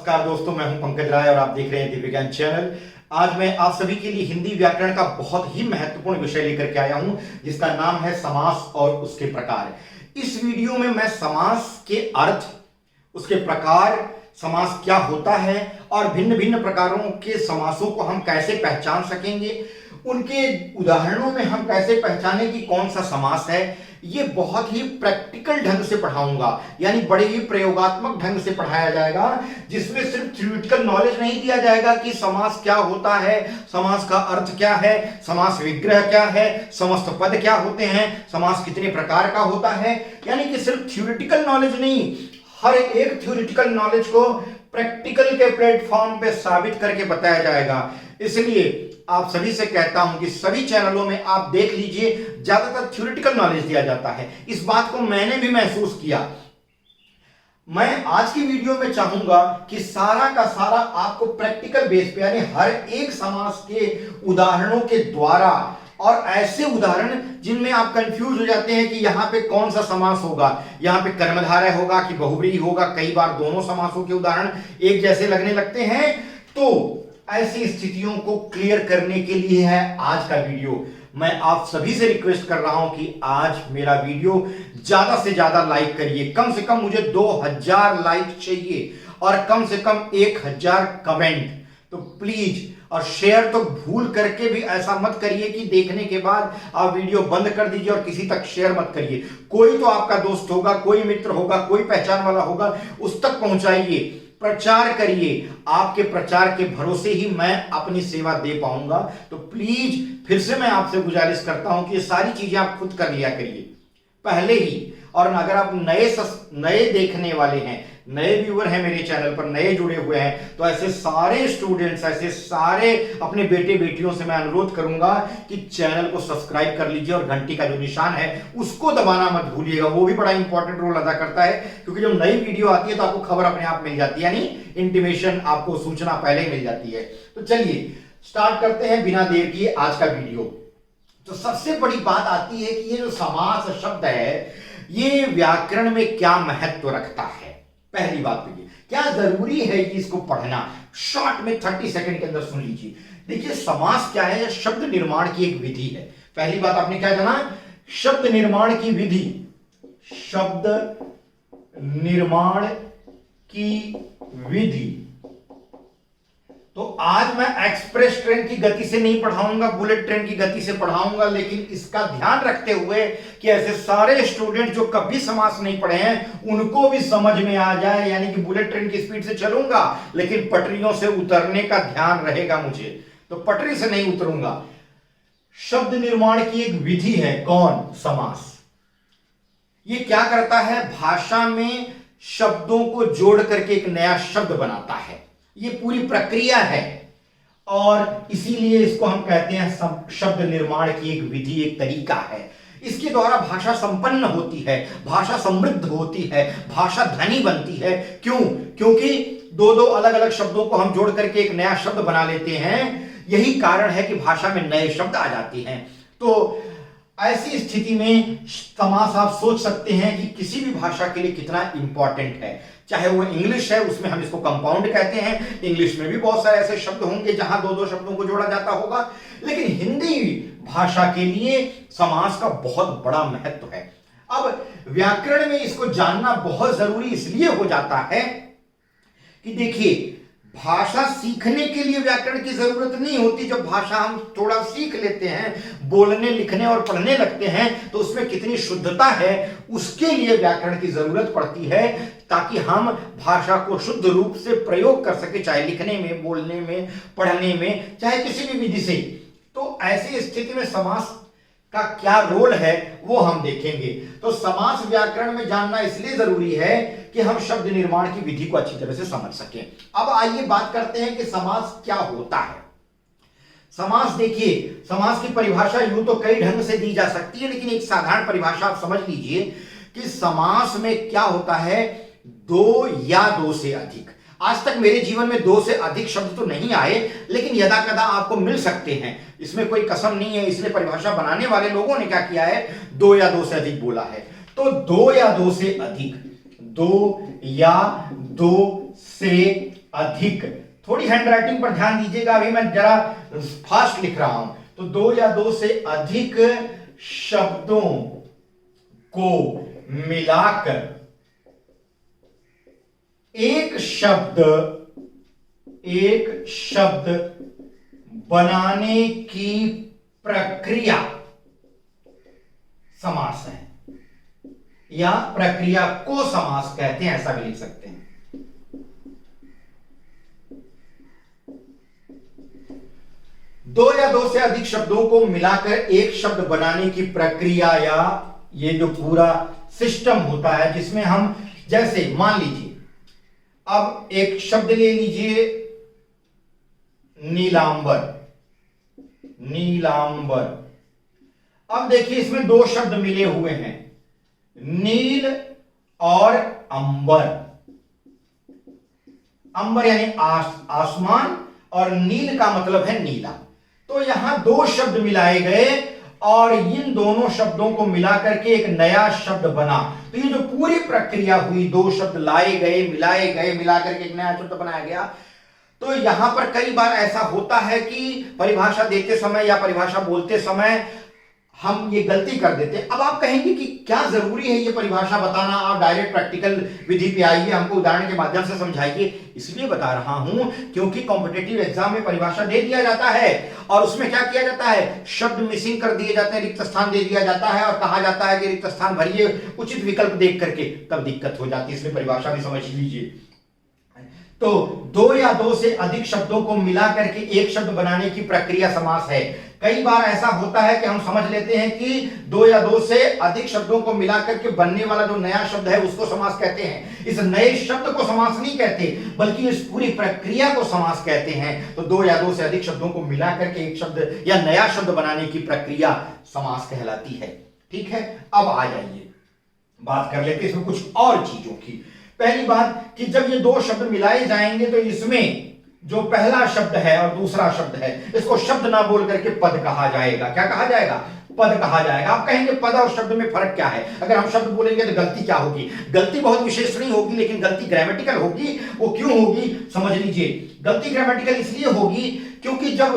नमस्कार दोस्तों, मैं हूं पंकज राय और आप देख रहे हैं दिव्य ज्ञान चैनल। आज मैं आप सभी के लिए हिंदी व्याकरण का बहुत ही महत्वपूर्ण विषय लेकर के आया हूं, जिसका नाम है समास और उसके प्रकार। इस वीडियो में मैं समास के अर्थ, उसके प्रकार, समास क्या होता है और भिन्न भिन्न प्रकारों के समासों को हम कैसे पहचान सकेंगे, उनके उदाहरणों में हम कैसे पहचाने कि कौन सा समास है, ये बहुत ही प्रैक्टिकल ढंग से पढ़ाऊंगा। यानी बड़े ही प्रयोगात्मक ढंग से पढ़ाया जाएगा, जिसमें सिर्फ थ्योरेटिकल नॉलेज नहीं दिया जाएगा कि समास क्या होता है, समास का अर्थ क्या है, समास विग्रह क्या है, समस्त पद क्या होते हैं, समास कितने प्रकार का होता है। यानी कि सिर्फ थ्योरेटिकल नॉलेज नहीं, हर एक थ्योरेटिकल नॉलेज को प्रैक्टिकल के प्लेटफॉर्म पे साबित करके बताया जाएगा। इसलिए आप सभी से कहता हूं कि सभी चैनलों में आप देख लीजिए, ज्यादातर थ्योरेटिकल नॉलेज दिया जाता है। इस बात को मैंने भी महसूस किया। मैं आज की वीडियो में चाहूंगा कि सारा का सारा आपको प्रैक्टिकल बेस पे, यानी हर एक समास के उदाहरणों के द्वारा, और ऐसे उदाहरण जिनमें आप कंफ्यूज हो जाते हैं कि यहां पे कौन सा समास होगा, यहां पे कर्मधारय होगा कि बहुब्रीहि होगा, कई बार दोनों समासों के उदाहरण एक जैसे लगने लगते हैं। तो ऐसी स्थितियों को क्लियर करने के लिए है आज का वीडियो। मैं आप सभी से रिक्वेस्ट कर रहा हूं कि आज मेरा वीडियो ज्यादा से ज्यादा लाइक करिए। कम से कम मुझे 2000 लाइक चाहिए और कम से कम 1000 कमेंट। तो प्लीज, और शेयर तो भूल करके भी ऐसा मत करिए कि देखने के बाद आप वीडियो बंद कर दीजिए और किसी तक शेयर मत करिए। कोई तो आपका दोस्त होगा, कोई मित्र होगा, कोई पहचान वाला होगा, उस तक पहुंचाइए, प्रचार करिए। आपके प्रचार के भरोसे ही मैं अपनी सेवा दे पाऊंगा। तो प्लीज फिर से मैं आपसे गुजारिश करता हूं कि ये सारी चीजें आप खुद कर लिया करिए पहले ही। और अगर आप नए देखने वाले हैं, नए व्यूअर हैं मेरे चैनल पर, नए जुड़े हुए हैं, तो ऐसे सारे स्टूडेंट्स, ऐसे सारे अपने बेटे बेटियों से मैं अनुरोध करूंगा कि चैनल को सब्सक्राइब कर लीजिए और घंटी का जो निशान है उसको दबाना मत भूलिएगा। वो भी बड़ा इंपॉर्टेंट रोल अदा करता है, क्योंकि जब नई वीडियो आती है तो आपको खबर अपने आप मिल जाती है, यानी इंटीमेशन, आपको सूचना पहले ही मिल जाती है। तो चलिए स्टार्ट करते हैं बिना देर किए आज का वीडियो। तो सबसे बड़ी बात आती है कि ये जो समास शब्द है, ये व्याकरण में क्या महत्व रखता है। पहली बात तो ये, क्या जरूरी है कि इसको पढ़ना। शॉर्ट में 30 सेकंड के अंदर सुन लीजिए। देखिए समास क्या है, शब्द निर्माण की एक विधि है। पहली बात आपने क्या जाना, शब्द निर्माण की विधि, शब्द निर्माण की विधि। तो आज मैं एक्सप्रेस ट्रेन की गति से नहीं पढ़ाऊंगा, बुलेट ट्रेन की गति से पढ़ाऊंगा, लेकिन इसका ध्यान रखते हुए कि ऐसे सारे स्टूडेंट जो कभी समास नहीं पढ़े हैं उनको भी समझ में आ जाए। यानी कि बुलेट ट्रेन की स्पीड से चलूंगा, लेकिन पटरियों से उतरने का ध्यान रहेगा मुझे, तो पटरी से नहीं उतरूंगा। शब्द निर्माण की एक विधि है, कौन? समास। ये क्या करता है, भाषा में शब्दों को जोड़ करके एक नया शब्द बनाता है। ये पूरी प्रक्रिया है और इसीलिए इसको हम कहते हैं शब्द निर्माण की एक विधि, एक तरीका है। इसके द्वारा भाषा संपन्न होती है, भाषा समृद्ध होती है, भाषा धनी बनती है। क्यों? क्योंकि दो दो अलग अलग शब्दों को हम जोड़ करके एक नया शब्द बना लेते हैं। यही कारण है कि भाषा में नए शब्द आ जाते हैं। तो ऐसी स्थिति में समास आप सोच सकते हैं कि किसी भी भाषा के लिए कितना इंपॉर्टेंट है। चाहे वो इंग्लिश है, उसमें हम इसको कंपाउंड कहते हैं। इंग्लिश में भी बहुत सारे ऐसे शब्द होंगे जहां दो दो शब्दों को जोड़ा जाता होगा, लेकिन हिंदी भाषा के लिए समास का बहुत बड़ा महत्व है। अब व्याकरण में इसको जानना बहुत जरूरी इसलिए हो जाता है कि देखिए, भाषा सीखने के लिए व्याकरण की जरूरत नहीं होती। जब भाषा हम थोड़ा सीख लेते हैं, बोलने, लिखने और पढ़ने लगते हैं, तो उसमें कितनी शुद्धता है उसके लिए व्याकरण की जरूरत पड़ती है, ताकि हम भाषा को शुद्ध रूप से प्रयोग कर सके, चाहे लिखने में, बोलने में, पढ़ने में, चाहे किसी भी विधि से। तो ऐसी स्थिति में समास का क्या रोल है वो हम देखेंगे। तो समास व्याकरण में जानना इसलिए जरूरी है कि हम शब्द निर्माण की विधि को अच्छी तरह से समझ सकें। अब आइए बात करते हैं कि समास क्या होता है। समास, देखिए, समास की परिभाषा यूं तो कई ढंग से दी जा सकती है, लेकिन एक साधारण परिभाषा आप समझ लीजिए कि समास में क्या होता है, दो या दो से अधिक। आज तक मेरे जीवन में दो से अधिक शब्द तो नहीं आए, लेकिन यदा कदा आपको मिल सकते हैं। इसमें कोई कसम नहीं है, इसलिए परिभाषा बनाने वाले लोगों ने क्या किया है, दो या दो से अधिक बोला है। तो दो या दो से अधिक, दो या दो से अधिक, थोड़ी हैंडराइटिंग पर ध्यान दीजिएगा, अभी मैं जरा फास्ट लिख रहा हूं, तो 2 या 2 से अधिक शब्दों को मिलाकर एक शब्द बनाने की प्रक्रिया समास है, या प्रक्रिया को समास कहते हैं, ऐसा भी लिख सकते हैं। दो या दो से अधिक शब्दों को मिलाकर एक शब्द बनाने की प्रक्रिया, या ये जो पूरा सिस्टम होता है जिसमें हम, जैसे मान लीजिए अब एक शब्द ले लीजिए नीलांबर, नीलांबर। अब देखिए इसमें 2 शब्द मिले हुए हैं, नील और अंबर। अंबर यानी आसमान, और नील का मतलब है नीला। तो यहां 2 शब्द मिलाए गए और इन दोनों शब्दों को मिलाकर के एक नया शब्द बना। तो ये जो पूरी प्रक्रिया हुई, 2 शब्द लाए गए, मिलाए गए, मिलाकर के एक नया शब्द बनाया गया। तो यहां पर कई बार ऐसा होता है कि परिभाषा देते समय या परिभाषा बोलते समय हम ये गलती कर देते हैं। अब आप कहेंगे कि क्या जरूरी है ये परिभाषा बताना, आप डायरेक्ट प्रैक्टिकल विधि पे आइए, हमको उदाहरण के माध्यम से समझाइए। इसलिए बता रहा हूं क्योंकि कॉम्पिटिटिव एग्जाम में परिभाषा दे दिया जाता है और उसमें क्या किया जाता है, शब्द मिसिंग कर दिए जाते हैं, रिक्त स्थान दे दिया जाता है और कहा जाता है कि रिक्त स्थान भरिए उचित विकल्प देख करके, तब दिक्कत हो जाती है। इसलिए परिभाषा भी समझ लीजिए। तो 2 या 2 से अधिक शब्दों को मिला करके एक शब्द बनाने की प्रक्रिया समास है। कई बार ऐसा होता है कि हम समझ लेते हैं कि 2 या 2 से अधिक शब्दों को मिलाकर के बनने वाला जो नया शब्द है उसको समास कहते हैं। इस नए शब्द को समास नहीं कहते, बल्कि इस पूरी प्रक्रिया को समास कहते हैं। तो 2 या 2 से अधिक शब्दों को मिलाकर के एक शब्द या नया शब्द बनाने की प्रक्रिया समास कहलाती है। ठीक है, अब आ जाइए बात कर लेते हैं इसमें कुछ और चीजों की। पहली बात कि जब ये 2 शब्द मिलाए जाएंगे तो इसमें जो पहला शब्द है और दूसरा शब्द है, इसको शब्द ना बोल करके पद कहा जाएगा। क्या कहा जाएगा? पद कहा जाएगा। आप कहेंगे पद और शब्द में फर्क क्या है? अगर हम शब्द बोलेंगे तो गलती क्या होगी? गलती बहुत विशेष नहीं होगी, लेकिन गलती ग्रामेटिकल होगी। वो क्यों होगी समझ लीजिए। गलती ग्रामेटिकल इसलिए होगी क्योंकि जब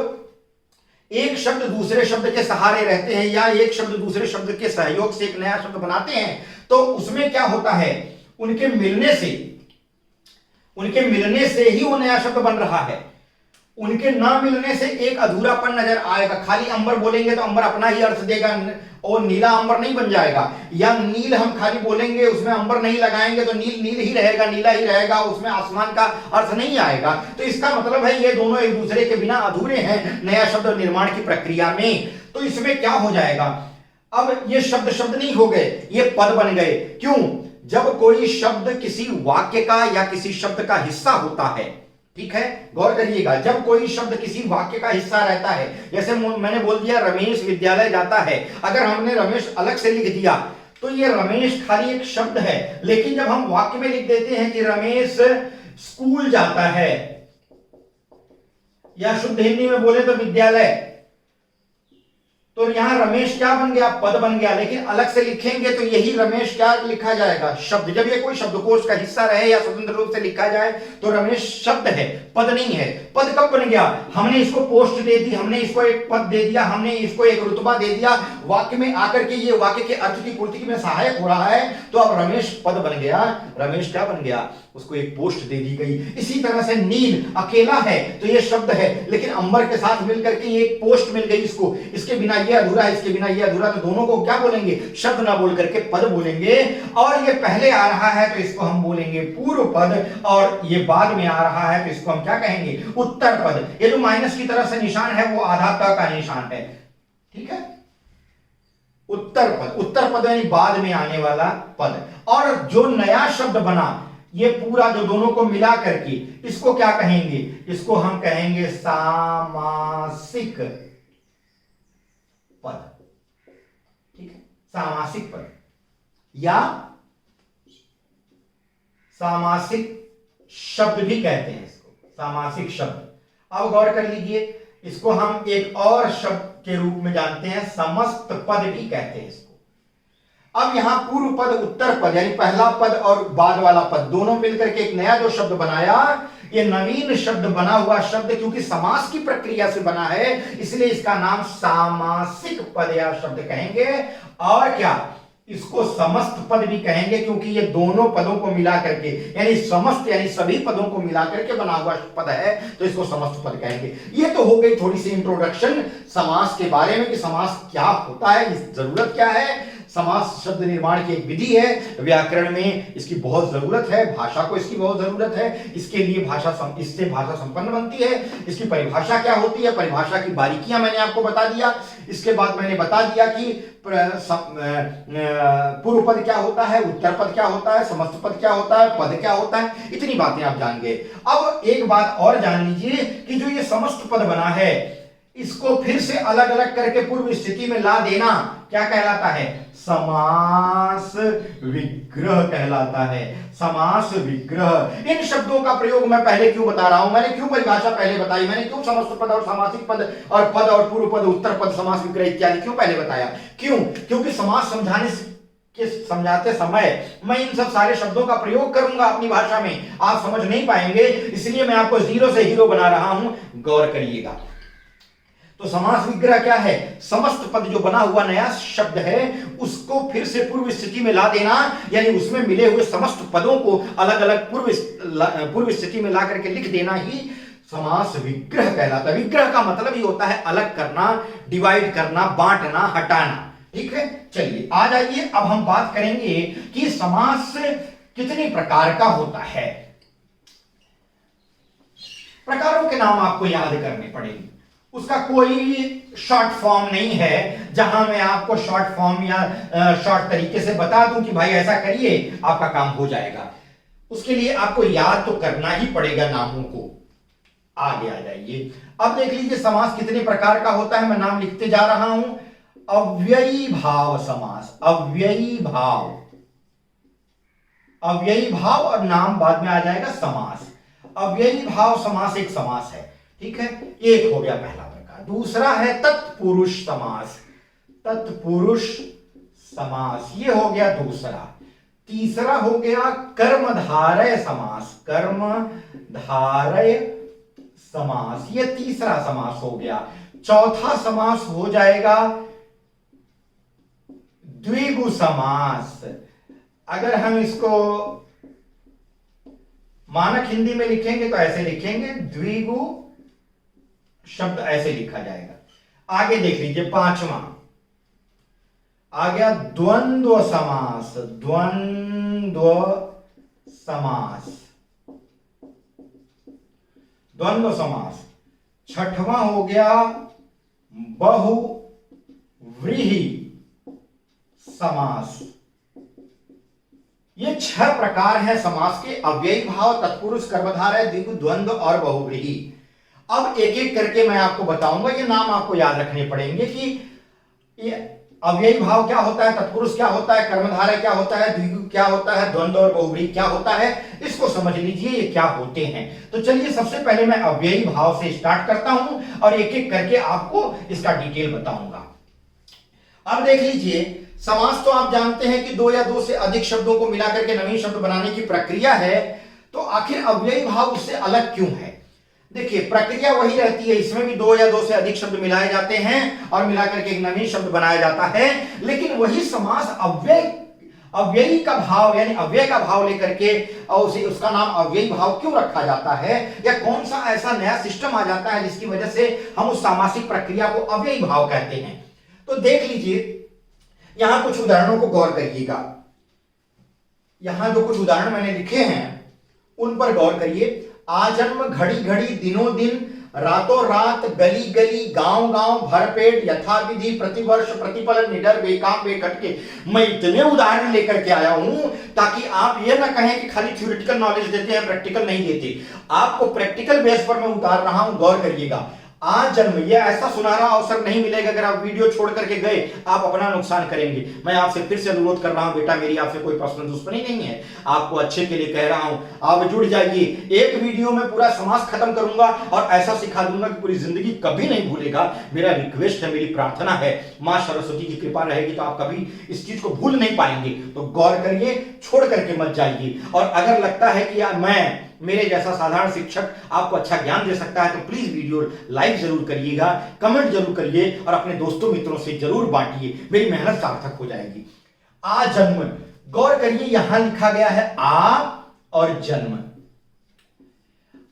एक शब्द दूसरे शब्द के सहारे रहते हैं या एक शब्द दूसरे शब्द के सहयोग से एक नया शब्द बनाते हैं, तो उसमें क्या होता है, उनके मिलने से ही वो नया शब्द बन रहा है। उनके ना मिलने से एक अधूरापन नजर आएगा। खाली अंबर बोलेंगे तो अंबर अपना ही अर्थ देगा और नीला अंबर नहीं बन जाएगा, या नील हम खाली बोलेंगे उसमें अंबर नहीं लगाएंगे तो नील नील ही रहेगा, नीला ही रहेगा, उसमें आसमान का अर्थ नहीं आएगा। तो इसका मतलब है ये दोनों एक दूसरे के बिना अधूरे हैं नया शब्द निर्माण की प्रक्रिया में। तो इसमें क्या हो जाएगा, अब ये शब्द शब्द नहीं हो गए, ये पद बन गए। क्यों? जब कोई शब्द किसी वाक्य का या किसी शब्द का हिस्सा होता है, ठीक है, गौर करिएगा, जब कोई शब्द किसी वाक्य का हिस्सा रहता है, जैसे मैंने बोल दिया रमेश विद्यालय जाता है, अगर हमने रमेश अलग से लिख दिया तो ये रमेश खाली एक शब्द है। लेकिन जब हम वाक्य में लिख देते हैं कि रमेश स्कूल जाता है, या शुद्ध हिंदी में बोले तो विद्यालय, तो यहां रमेश क्या बन गया? पद बन गया। लेकिन अलग से लिखेंगे तो यही रमेश क्या लिखा जाएगा? शब्द। जब ये कोई शब्दकोश का हिस्सा रहे या स्वतंत्र रूप से लिखा जाए तो रमेश शब्द है, पद नहीं है। पद कब बन गया? हमने इसको पोस्ट दे दी, हमने इसको एक पद दे दिया, हमने इसको एक रुतबा दे दिया, वाक्य में आकर के ये वाक्य के अर्थ की पूर्ति में सहायक हो रहा है, तो अब रमेश पद बन गया। रमेश क्या बन गया? उसको एक पोस्ट दे दी गई। इसी तरह से नील अकेला है तो ये शब्द है, लेकिन अंबर के साथ मिलकर के ये एक पोस्ट मिल गई इसको, इसके बिना ये अधूरा है, इसके बिना ये अधूरा, तो दोनों को क्या बोलेंगे? शब्द ना बोल करके पद बोलेंगे। और ये पहले आ रहा है तो इसको हम बोलेंगे पूर्व पद, और ये बाद में आ रहा है तो इसको हम क्या कहेंगे? उत्तर पद। ये जो माइनस की तरह से निशान है वो आधा त का निशान है, ठीक है। उत्तर पद, उत्तर पद यानी बाद में आने वाला पद। और जो नया शब्द बना, ये पूरा जो दोनों को मिला करके, इसको क्या कहेंगे? इसको हम कहेंगे सामासिक पद, ठीक है, सामासिक पद या सामासिक शब्द भी कहते हैं इसको, सामासिक शब्द। अब गौर कर लीजिए, इसको हम एक और शब्द के रूप में जानते हैं, समस्त पद भी कहते हैं इसको। अब यहां पूर्व पद उत्तर पद यानी पहला पद और बाद वाला पद दोनों मिलकर के एक नया जो शब्द बनाया, ये नवीन शब्द बना हुआ शब्द क्योंकि समास की प्रक्रिया से बना है इसलिए इसका नाम सामासिक पद या शब्द कहेंगे। और क्या, इसको समस्त पद भी कहेंगे क्योंकि ये दोनों पदों को मिला करके यानी समस्त यानी सभी पदों को मिला करके बना हुआ पद है, तो इसको समस्त पद कहेंगे। ये तो हो गई थोड़ी सी इंट्रोडक्शन समास के बारे में कि समास क्या होता है, इस जरूरत क्या है। समास शब्द निर्माण की एक विधि है, व्याकरण में इसकी बहुत जरूरत है, भाषा को इसकी बहुत जरूरत है, इसके लिए इससे भाषा संपन्न बनती है। इसकी परिभाषा क्या होती है, परिभाषा की बारीकियां मैंने आपको बता दिया। इसके बाद मैंने बता दिया कि पूर्व पद क्या होता है, उत्तर पद क्या होता है, समस्त पद क्या होता है, पद क्या होता है, इतनी बातें आप जान गए। अब एक बात और जान लीजिए कि जो ये समस्त पद बना है इसको फिर से अलग अलग करके पूर्व स्थिति में ला देना क्या कहलाता है, समास विग्रह कहलाता है। समास विग्रह। इन शब्दों का प्रयोग मैं पहले क्यों बता रहा हूं, मैंने क्यों परिभाषा पहले बताई, मैंने क्यों समस्त पद और सामासिक पद और पूर्व पद उत्तर पद समास विग्रह इत्यादि क्यों पहले बताया, क्यों, क्योंकि समास समझाते समय मैं इन सब सारे शब्दों का प्रयोग करूंगा अपनी भाषा में, आप समझ नहीं पाएंगे, इसलिए मैं आपको जीरो से हीरो बना रहा हूं, गौर करिएगा। तो समास विग्रह क्या है, समस्त पद जो बना हुआ नया शब्द है उसको फिर से पूर्व स्थिति में ला देना, यानी उसमें मिले हुए समस्त पदों को अलग अलग पूर्व स्थिति में ला करके लिख देना ही समास विग्रह कहलाता है। विग्रह का मतलब ही होता है अलग करना, डिवाइड करना, बांटना, हटाना। ठीक है, चलिए आ जाइए, अब हम बात करेंगे कि समास कितने प्रकार का होता है। प्रकारों के नाम आपको याद करने पड़ेंगे, उसका कोई शॉर्ट फॉर्म नहीं है जहां मैं आपको शॉर्ट फॉर्म या शॉर्ट तरीके से बता दूं कि भाई ऐसा करिए आपका काम हो जाएगा। उसके लिए आपको याद तो करना ही पड़ेगा नामों को। आगे आ जाइए, अब देख लीजिए समास कितने प्रकार का होता है, मैं नाम लिखते जा रहा हूं। अव्ययी भाव समास, अव्ययी भाव, अव्ययी भाव और नाम बाद में आ जाएगा समास। अव्ययी भाव समास एक समास है, ठीक है, एक हो गया पहला प्रकार। दूसरा है तत्पुरुष समास, तत्पुरुष समास ये हो गया दूसरा। तीसरा हो गया कर्मधारय समास, कर्मधारय समास ये तीसरा समास हो गया। चौथा समास हो जाएगा द्विगु समास। अगर हम इसको मानक हिंदी में लिखेंगे तो ऐसे लिखेंगे, द्विगु शब्द ऐसे लिखा जाएगा। आगे देख लीजिए, पांचवा आ गया द्वंद्व समास, द्वंद्व समास, द्वंद्व समास। छठवां हो गया बहुव्रीहि समास। ये 6 प्रकार हैं समास के, अव्ययी भाव, तत्पुरुष, कर्मधारय, द्विगु, द्वंद्व और बहुव्रीहि। अब एक एक करके मैं आपको बताऊंगा, ये नाम आपको याद रखने पड़ेंगे कि ये अव्ययी भाव क्या होता है, तत्पुरुष क्या होता है, कर्मधारय क्या होता है, द्विगु क्या होता है, द्वंद्व और बहुव्रीहि क्या होता है, इसको समझ लीजिए ये क्या होते हैं। तो चलिए सबसे पहले मैं अव्ययी भाव से स्टार्ट करता हूं और एक एक करके आपको इसका डिटेल बताऊंगा। अब देख लीजिए, समास तो आप जानते हैं कि 2 या 2 से अधिक शब्दों को मिलाकर के नवीन शब्द बनाने की प्रक्रिया है। तो आखिर अव्ययी भाव उससे अलग क्यों है? देखिए, प्रक्रिया वही रहती है, इसमें भी 2 या 2 से अधिक शब्द मिलाए जाते हैं और मिलाकर के एक नवीन शब्द बनाया जाता है, लेकिन वही समास अव्ययी का भाव यानी अव्यय का भाव लेकर के और उसका नाम अव्ययी भाव क्यों रखा जाता है, या कौन सा ऐसा नया सिस्टम आ जाता है जिसकी वजह से हम उस सामासिक प्रक्रिया को अव्ययी भाव कहते हैं। तो देख लीजिए, यहां कुछ उदाहरणों को गौर करिएगा। यहां जो कुछ उदाहरण मैंने लिखे हैं उन पर गौर करिए। आजन्म घड़ी घड़ी दिनों दिन, रातों रात, गली गली, गांव गांव, भरपेट, यथाविधि, प्रतिवर्ष, प्रतिफलन, निडर, बेकाम, बेखटके। मैं इतने उदाहरण लेकर के आया हूं ताकि आप ये ना कहें कि खाली थ्योरेटिकल नॉलेज देते हैं, प्रैक्टिकल नहीं देते। आपको प्रैक्टिकल बेस पर मैं उतार रहा हूं, गौर करिएगा। आज जन्म, ये ऐसा सुनहरा अवसर नहीं मिलेगा अगर आप वीडियो छोड़ करके गए, आप अपना नुकसान करेंगे। मैं आपसे फिर से अनुरोध कर रहा हूं बेटा, मेरी आपसे कोई पर्सनल दुश्मनी नहीं है, आपको अच्छे के लिए कह रहा हूं, आप जुड़ जाइए। एक वीडियो में पूरा समास खत्म करूंगा और ऐसा सिखा दूंगा कि पूरी जिंदगी कभी नहीं भूलेगा। मेरा रिक्वेस्ट है, मेरी प्रार्थना है, मां सरस्वती की कृपा रहेगी तो आप कभी इस चीज को भूल नहीं पाएंगे। तो गौर करिए, छोड़ करके मत जाइए। और अगर लगता है कि यार मैं, मेरे जैसा साधारण शिक्षक आपको अच्छा ज्ञान दे सकता है, तो प्लीज वीडियो लाइक जरूर करिएगा, कमेंट जरूर करिए और अपने दोस्तों मित्रों से जरूर बांटिए, मेरी मेहनत सार्थक हो जाएगी। आ जन्म, गौर करिए यहां लिखा गया है आ और जन्म,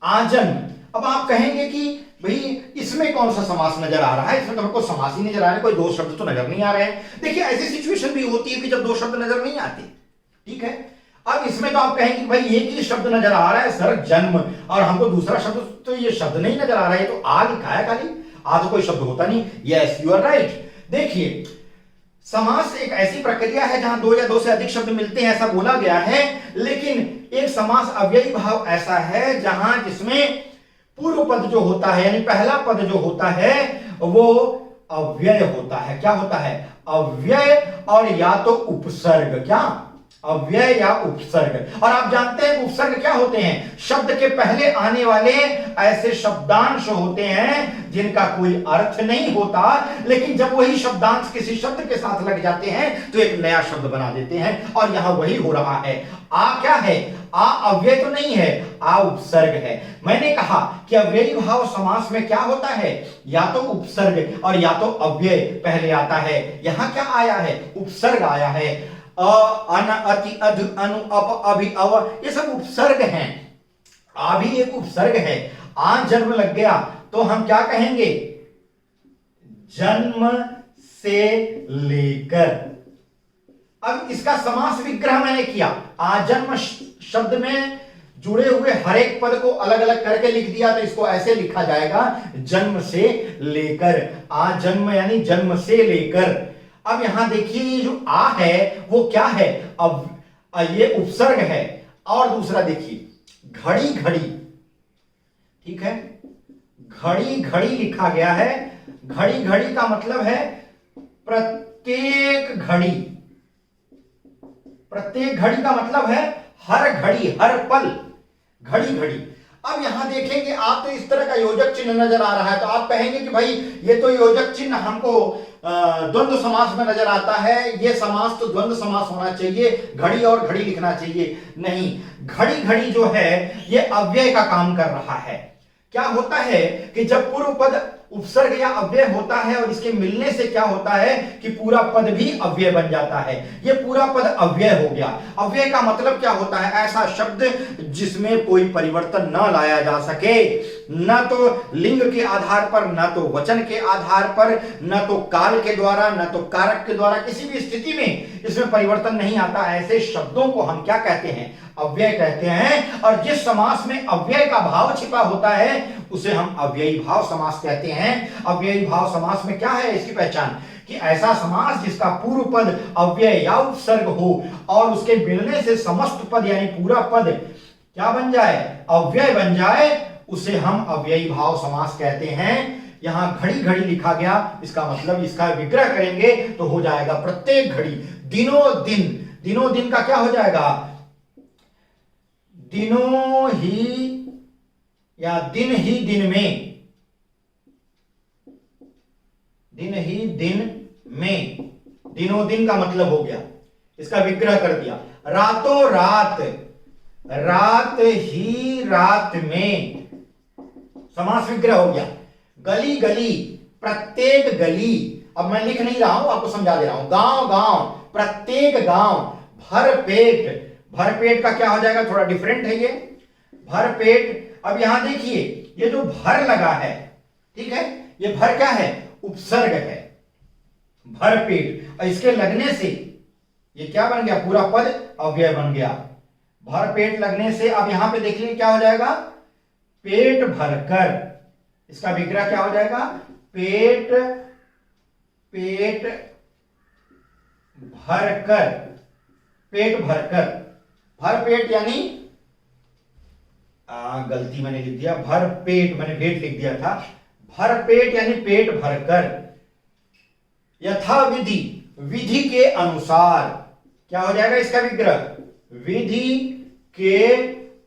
आ जन्म। अब आप कहेंगे कि भाई इसमें कौन सा समास नजर आ रहा है, इसमें तो हमको समास ही नजर आ रहा है, कोई दो शब्द तो नजर नहीं आ रहे हैं। देखिए ऐसी सिचुएशन भी होती है कि जब दो शब्द नजर नहीं आते, ठीक है। अब इसमें तो आप कहेंगे भाई एक ही शब्द नजर आ रहा है सर, जन्म, और हमको दूसरा शब्द तो ये शब्द नहीं नजर आ रहा है, तो आ लिखा है खाली, आ तो कोई शब्द होता नहीं। Yes you are right. देखिए समास एक ऐसी प्रक्रिया है जहां दो या दो से अधिक शब्द मिलते हैं, ऐसा बोला गया है। लेकिन एक समास अव्ययी भाव ऐसा है जहां जिसमें पूर्व पद जो होता है, यानी पहला पद जो होता है वो अव्यय होता है। क्या होता है? अव्यय, और या तो उपसर्ग। क्या? अव्यय या उपसर्ग। और आप जानते हैं उपसर्ग क्या होते हैं? शब्द के पहले आने वाले ऐसे शब्दांश होते हैं जिनका कोई अर्थ नहीं होता, लेकिन जब वही शब्दांश किसी शब्द के साथ लग जाते हैं तो एक नया शब्द बना देते हैं, और यहां वही हो रहा है। आ क्या है? आ अव्यय तो नहीं है, आ उपसर्ग है। मैंने कहा कि अव्ययी भाव समास में क्या होता है? या तो उपसर्ग और या तो अव्यय पहले आता है। यहां क्या आया है? उपसर्ग आया है। अ, अन, अति, अध, अनु, अप, अभि, अव, ये सब उपसर्ग हैं। आ भी एक उपसर्ग है। आ जन्म लग गया तो हम क्या कहेंगे? जन्म से लेकर। अब इसका समास विग्रह मैंने किया। आजन्म शब्द में जुड़े हुए हर एक पद को अलग अलग करके लिख दिया, तो इसको ऐसे लिखा जाएगा, जन्म से लेकर। आजन्म यानी जन्म से लेकर। अब यहां देखिए जो आ है वो क्या है? अब ये उपसर्ग है। और दूसरा देखिए घड़ी घड़ी, ठीक है, घड़ी घड़ी लिखा गया है। घड़ी घड़ी का मतलब है प्रत्येक घड़ी। प्रत्येक घड़ी का मतलब है हर घड़ी, हर पल, घड़ी घड़ी। अब यहां देखेंगे आप तो इस तरह का योजक चिन्ह नजर आ रहा है, तो आप कहेंगे कि भाई ये तो योजक चिन्ह हमको द्वंद्व समास में नजर आता है, ये समास तो द्वंद्व समास होना चाहिए, घड़ी और घड़ी लिखना चाहिए। नहीं, घड़ी घड़ी जो है ये अव्यय का काम कर रहा है। क्या होता है कि जब पूर्व पद उपसर्ग या अव्यय होता है और इसके मिलने से क्या होता है कि पूरा पद भी अव्यय बन जाता है। ये पूरा पद अव्यय हो गया। अव्यय का मतलब क्या होता है? ऐसा शब्द जिसमें कोई परिवर्तन न लाया जा सके, न तो लिंग के आधार पर, न तो वचन के आधार पर, न तो काल के द्वारा, न तो कारक के द्वारा, किसी भी स्थिति में इसमें परिवर्तन नहीं आता। ऐसे शब्दों को हम क्या कहते हैं? अव्यय कहते हैं। और जिस समास में अव्यय का भाव छिपा होता है उसे हम अव्ययी भाव समास कहते हैं। अव्ययी भाव समास में क्या है इसकी पहचान? कि ऐसा समास जिसका पूर्व पद अव्यय या उपसर्ग हो और उसके मिलने से समस्त पद यानी पूरा पद क्या बन जाए? अव्यय बन जाए, उसे हम अव्ययी भाव समास कहते हैं। यहां घड़ी घड़ी लिखा गया, इसका मतलब इसका विग्रह करेंगे तो हो जाएगा प्रत्येक घड़ी, दिनों दिन। दिनों दिन का क्या हो जाएगा? दिनों ही या दिन ही दिन में, दिन ही दिन में, दिनों दिन का मतलब हो गया, इसका विग्रह कर दिया। रातों रात, रात ही रात में, समास विग्रह हो गया। गली गली, प्रत्येक गली। अब मैं लिख नहीं रहा हूं, आपको समझा दे रहा हूं। गांव गांव, प्रत्येक गांव। भर पेट, भर पेट का क्या हो जाएगा? थोड़ा डिफरेंट है ये, भर पेट। अब यहां देखिए ये जो भर लगा है, ठीक है, ये भर क्या है? उपसर्ग है, भर पेट। और इसके लगने से ये क्या बन गया? पूरा पद अव्यय बन गया। भर पेट लगने से अब यहां पे देखिए क्या हो जाएगा? पेट भरकर। इसका विग्रह क्या हो जाएगा? पेट, पेट भरकर, पेट भरकर। भर पेट यानी गलती मैंने लिख दिया, भर पेट, मैंने पेट लिख दिया था, भरपेट यानी पेट भरकर, यथाविधि विधि के अनुसार, क्या हो जाएगा इसका विग्रह, विधि के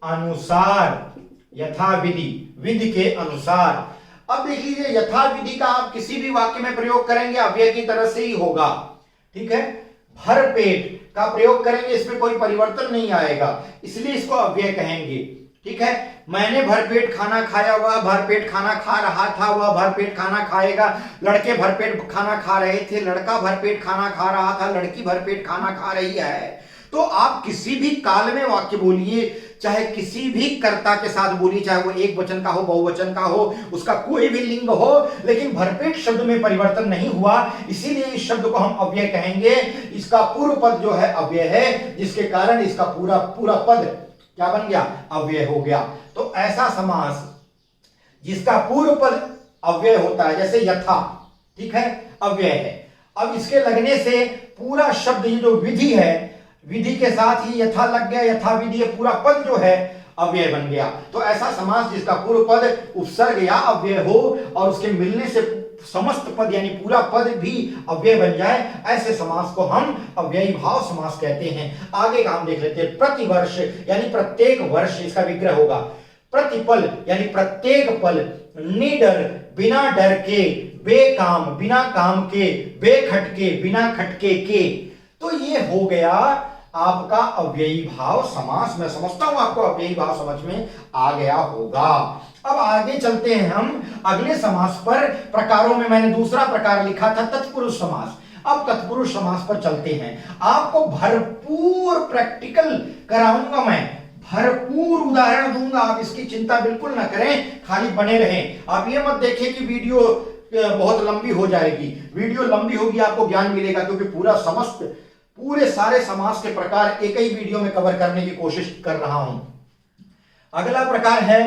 अनुसार, यथाविधि विधि के अनुसार। अब देख लीजिए यथाविधि का आप किसी भी वाक्य में प्रयोग करेंगे अव्यय की तरह से ही होगा, ठीक है। भरपेट का प्रयोग करेंगे इसमें कोई परिवर्तन नहीं आएगा, इसलिए इसको अव्यय कहेंगे, ठीक है। मैंने भरपेट खाना खाया, वह भरपेट खाना खा रहा था, वह भरपेट खाना खाएगा, लड़के भरपेट खाना खा रहे थे, लड़का भरपेट खाना खा रहा था, लड़की भरपेट खाना खा रही है। तो आप किसी भी काल में वाक्य बोलिए, चाहे किसी भी कर्ता के साथ बोलिए, चाहे वो एक वचन का हो, बहुवचन का हो, उसका कोई भी लिंग हो, लेकिन भरपेट शब्द में परिवर्तन नहीं हुआ, इसीलिए इस शब्द को हम अव्यय कहेंगे। इसका पूर्व पद जो है अव्यय है, जिसके कारण इसका पूरा पूरा पद क्या बन गया, अव्यय हो गया। तो ऐसा समास जिसका पूर्व पद अव्यय होता है, जैसे यथा, ठीक है, अव्यय है। अब इसके लगने से पूरा शब्द, ये जो विधि है, विधि के साथ ही यथा लग गया, यथा विधि, पूरा पद जो है अव्यय बन गया। तो ऐसा समास जिसका पूर्व पद उपसर्ग या अव्यय हो और उसके मिलने से समस्त पद यानी पूरा पद भी अव्यय बन जाए, ऐसे समास को हम अव्ययी भाव समास कहते हैं। आगे का हम देख लेते हैं। प्रतिवर्ष यानी प्रत्येक वर्ष, इसका विग्रह होगा। प्रतिपल यानी प्रत्येक पल। निडर बिना डर के, बेकाम बिना काम के, बेखटके बिना खटके के। तो ये हो गया आपका अव्ययी भाव समास। मैं समझता हूं आपको अव्ययी भाव समझ में आ गया होगा। अब आगे चलते हैं हम अगले समास पर। प्रकारों में मैंने दूसरा प्रकार लिखा था तत्पुरुष समास। अब तत्पुरुष समास पर चलते हैं। आपको भरपूर प्रैक्टिकल कराऊंगा, मैं भरपूर उदाहरण दूंगा, आप इसकी चिंता बिल्कुल ना करें, खाली बने रहें। आप ये मत देखें कि वीडियो बहुत लंबी हो जाएगी। वीडियो लंबी होगी, आपको ज्ञान मिलेगा, क्योंकि पूरे सारे समास के प्रकार एक ही वीडियो में कवर करने की कोशिश कर रहा हूं। अगला प्रकार है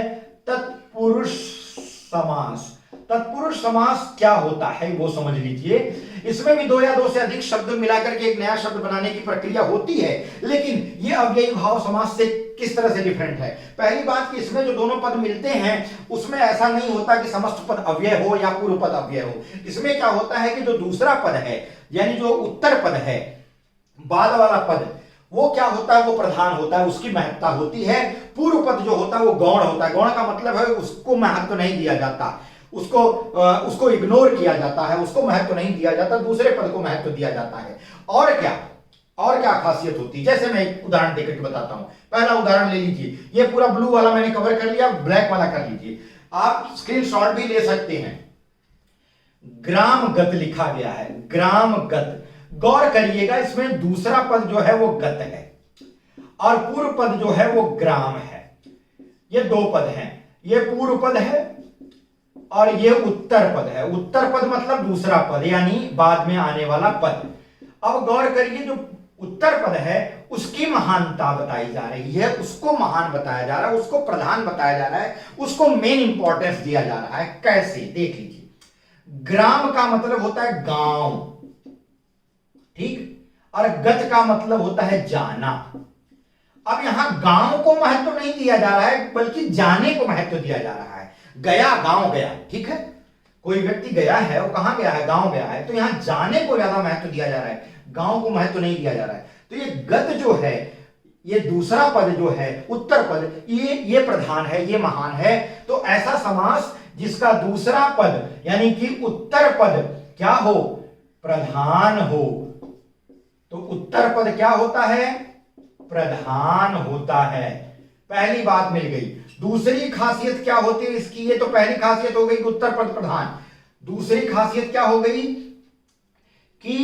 तत्पुरुष समास। तत्पुरुष समास क्या होता है वो समझ लीजिए। इसमें भी दो या दो से अधिक शब्द मिलाकर के एक नया शब्द बनाने की प्रक्रिया होती है, लेकिन ये अव्ययी भाव समास से किस तरह से डिफरेंट है। पहली बात कि इसमें जो दोनों पद मिलते हैं उसमें ऐसा नहीं होता कि समस्त पद अव्यय हो या पूर्व पद अव्यय हो। इसमें क्या होता है कि जो दूसरा पद है यानी जो उत्तर पद है, बाद वाला पद, वो क्या होता है, वो प्रधान होता है, उसकी महत्ता होती है। पूर्व पद जो होता है वो गौण होता है। गौण का मतलब है उसको महत्व नहीं दिया जाता, उसको इग्नोर किया जाता है, उसको महत्व नहीं दिया जाता, दूसरे पद को महत्व दिया जाता है। और क्या खासियत होती है, जैसे मैं एक उदाहरण देकर के बताता हूं। पहला उदाहरण ले लीजिए, ये पूरा ब्लू वाला मैंने कवर कर लिया, ब्लैक वाला कर लीजिए। आप स्क्रीनशॉट भी ले सकते हैं। ग्रामगत लिखा गया है, ग्रामगत। गौर करिएगा, इसमें दूसरा पद जो है वो गत है और पूर्व पद जो है वो ग्राम है। ये दो पद हैं, ये पूर्व पद है और ये उत्तर पद है। उत्तर पद मतलब दूसरा पद यानी बाद में आने वाला पद। अब गौर करिए, जो उत्तर पद है उसकी महानता बताई जा रही है, उसको महान बताया जा रहा है, उसको प्रधान बताया जा रहा है, उसको मेन इंपॉर्टेंस दिया जा रहा है। कैसे, देख लीजिए। ग्राम का मतलब होता है गांव, ठीक, और गत का मतलब होता है जाना। अब यहां गांव को महत्व नहीं दिया जा रहा है बल्कि जाने को महत्व दिया जा रहा है। गया, गांव गया, ठीक है, कोई व्यक्ति गया है, वो कहां गया है, गांव गया है, तो यहां जाने को ज्यादा महत्व दिया जा रहा है, गांव को महत्व नहीं दिया जा रहा है। तो ये गत जो है, ये दूसरा पद जो है उत्तर पद, ये प्रधान है, ये महान है। तो ऐसा समास जिसका दूसरा पद यानी कि उत्तर पद क्या हो, प्रधान हो, तो उत्तर पद क्या होता है, प्रधान होता है। पहली बात मिल गई। दूसरी खासियत क्या होती है इसकी, ये तो पहली खासियत हो गई कि उत्तर पद प्रधान। दूसरी खासियत क्या हो गई कि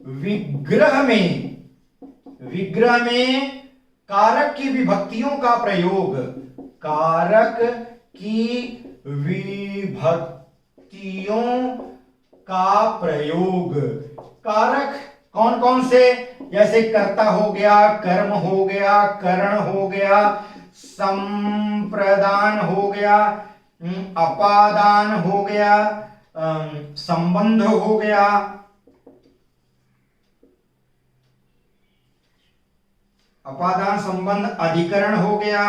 विग्रह में कारक की विभक्तियों का प्रयोग, कारक की विभक्तियों का प्रयोग। कारक कौन कौन से, जैसे कर्ता हो गया, कर्म हो गया, करण हो गया, संप्रदान हो गया, अपादान हो गया, संबंध हो गया, अपादान संबंध अधिकरण हो गया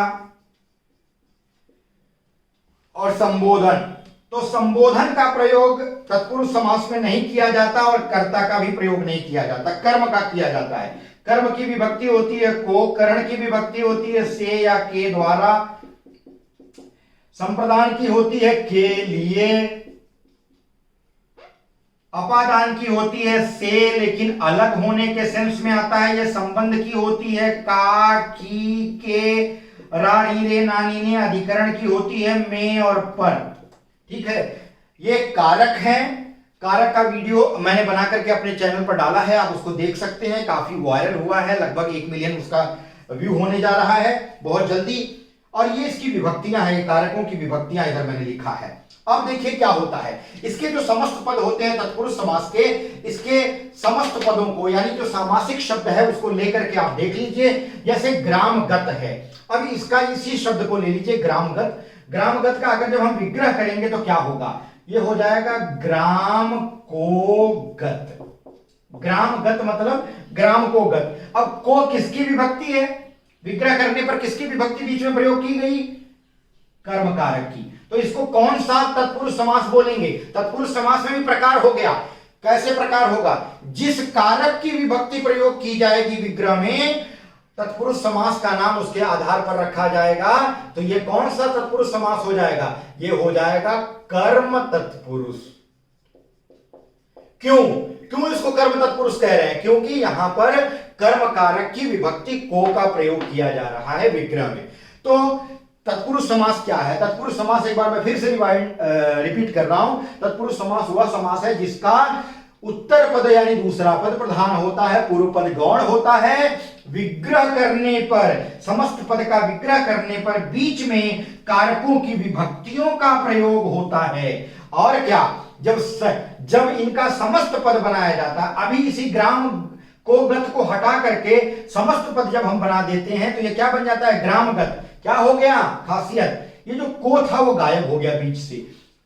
और संबोधन। तो संबोधन का प्रयोग तत्पुरुष समास में नहीं किया जाता और कर्ता का भी प्रयोग नहीं किया जाता, कर्म का किया जाता है। कर्म की विभक्ति होती है को, करण की विभक्ति होती है से या के द्वारा, संप्रदान की होती है के लिए, अपादान की होती है से लेकिन अलग होने के सेंस में आता है, यह संबंध की होती है का, की, के, रा, री, रे, नानी ने, अधिकरण की होती है में और पर। ठीक है, ये कारक हैं। कारक का वीडियो मैंने बना करके अपने चैनल पर डाला है, आप उसको देख सकते हैं, काफी वायरल हुआ है, लगभग 1 मिलियन उसका व्यू होने जा रहा है बहुत जल्दी। और ये इसकी विभक्तियां हैं, कारकों की विभक्तियां इधर मैंने लिखा है। अब देखिए क्या होता है, इसके जो समस्त पद होते हैं तत्पुरुष समास के, इसके समस्त पदों को यानी जो सामासिक शब्द है उसको लेकर के आप देख लीजिए। जैसे ग्रामगत है, अभी इसका इसी शब्द को ले लीजिए ग्रामगत। ग्रामगत का अगर जब हम विग्रह करेंगे तो क्या होगा, ये हो जाएगा ग्राम को गत। ग्रामगत मतलब ग्राम को गत। अब को किसकी विभक्ति है, विग्रह करने पर किसकी विभक्ति बीच में प्रयोग की गई, कर्म कारक की। तो इसको कौन सा तत्पुरुष समास बोलेंगे। तत्पुरुष समास में भी प्रकार हो गया, कैसे प्रकार होगा, जिस कारक की विभक्ति प्रयोग की जाएगी विग्रह में, तत्पुरुष समास का नाम उसके आधार पर रखा जाएगा। तो ये कौन सा तत्पुरुष समास हो जाएगा, ये हो जाएगा कर्म तत्पुरुष। क्यों क्यों इसको कर्म तत्पुरुष कह रहे हैं, क्योंकि यहां पर कर्म कारक की विभक्ति को का प्रयोग किया जा रहा है विग्रह में। तो तत्पुरुष समास क्या है, तत्पुरुष समास एक बार मैं फिर से रिपीट कर रहा हूं। तत्पुरुष समास वह समास है जिसका उत्तर पद यानी दूसरा पद प्रधान होता है, पूर्व पद गौण होता है, विग्रह करने पर, समस्त पद का विग्रह करने पर बीच में कारकों की विभक्तियों का प्रयोग होता है। और क्या, जब इनका समस्त पद बनाया जाता है, अभी इसी ग्राम को गत को हटा करके समस्त पद जब हम बना देते हैं तो ये क्या बन जाता है, ग्रामगत। क्या हो गया खासियत, ये जो को था वो गायब हो गया बीच से।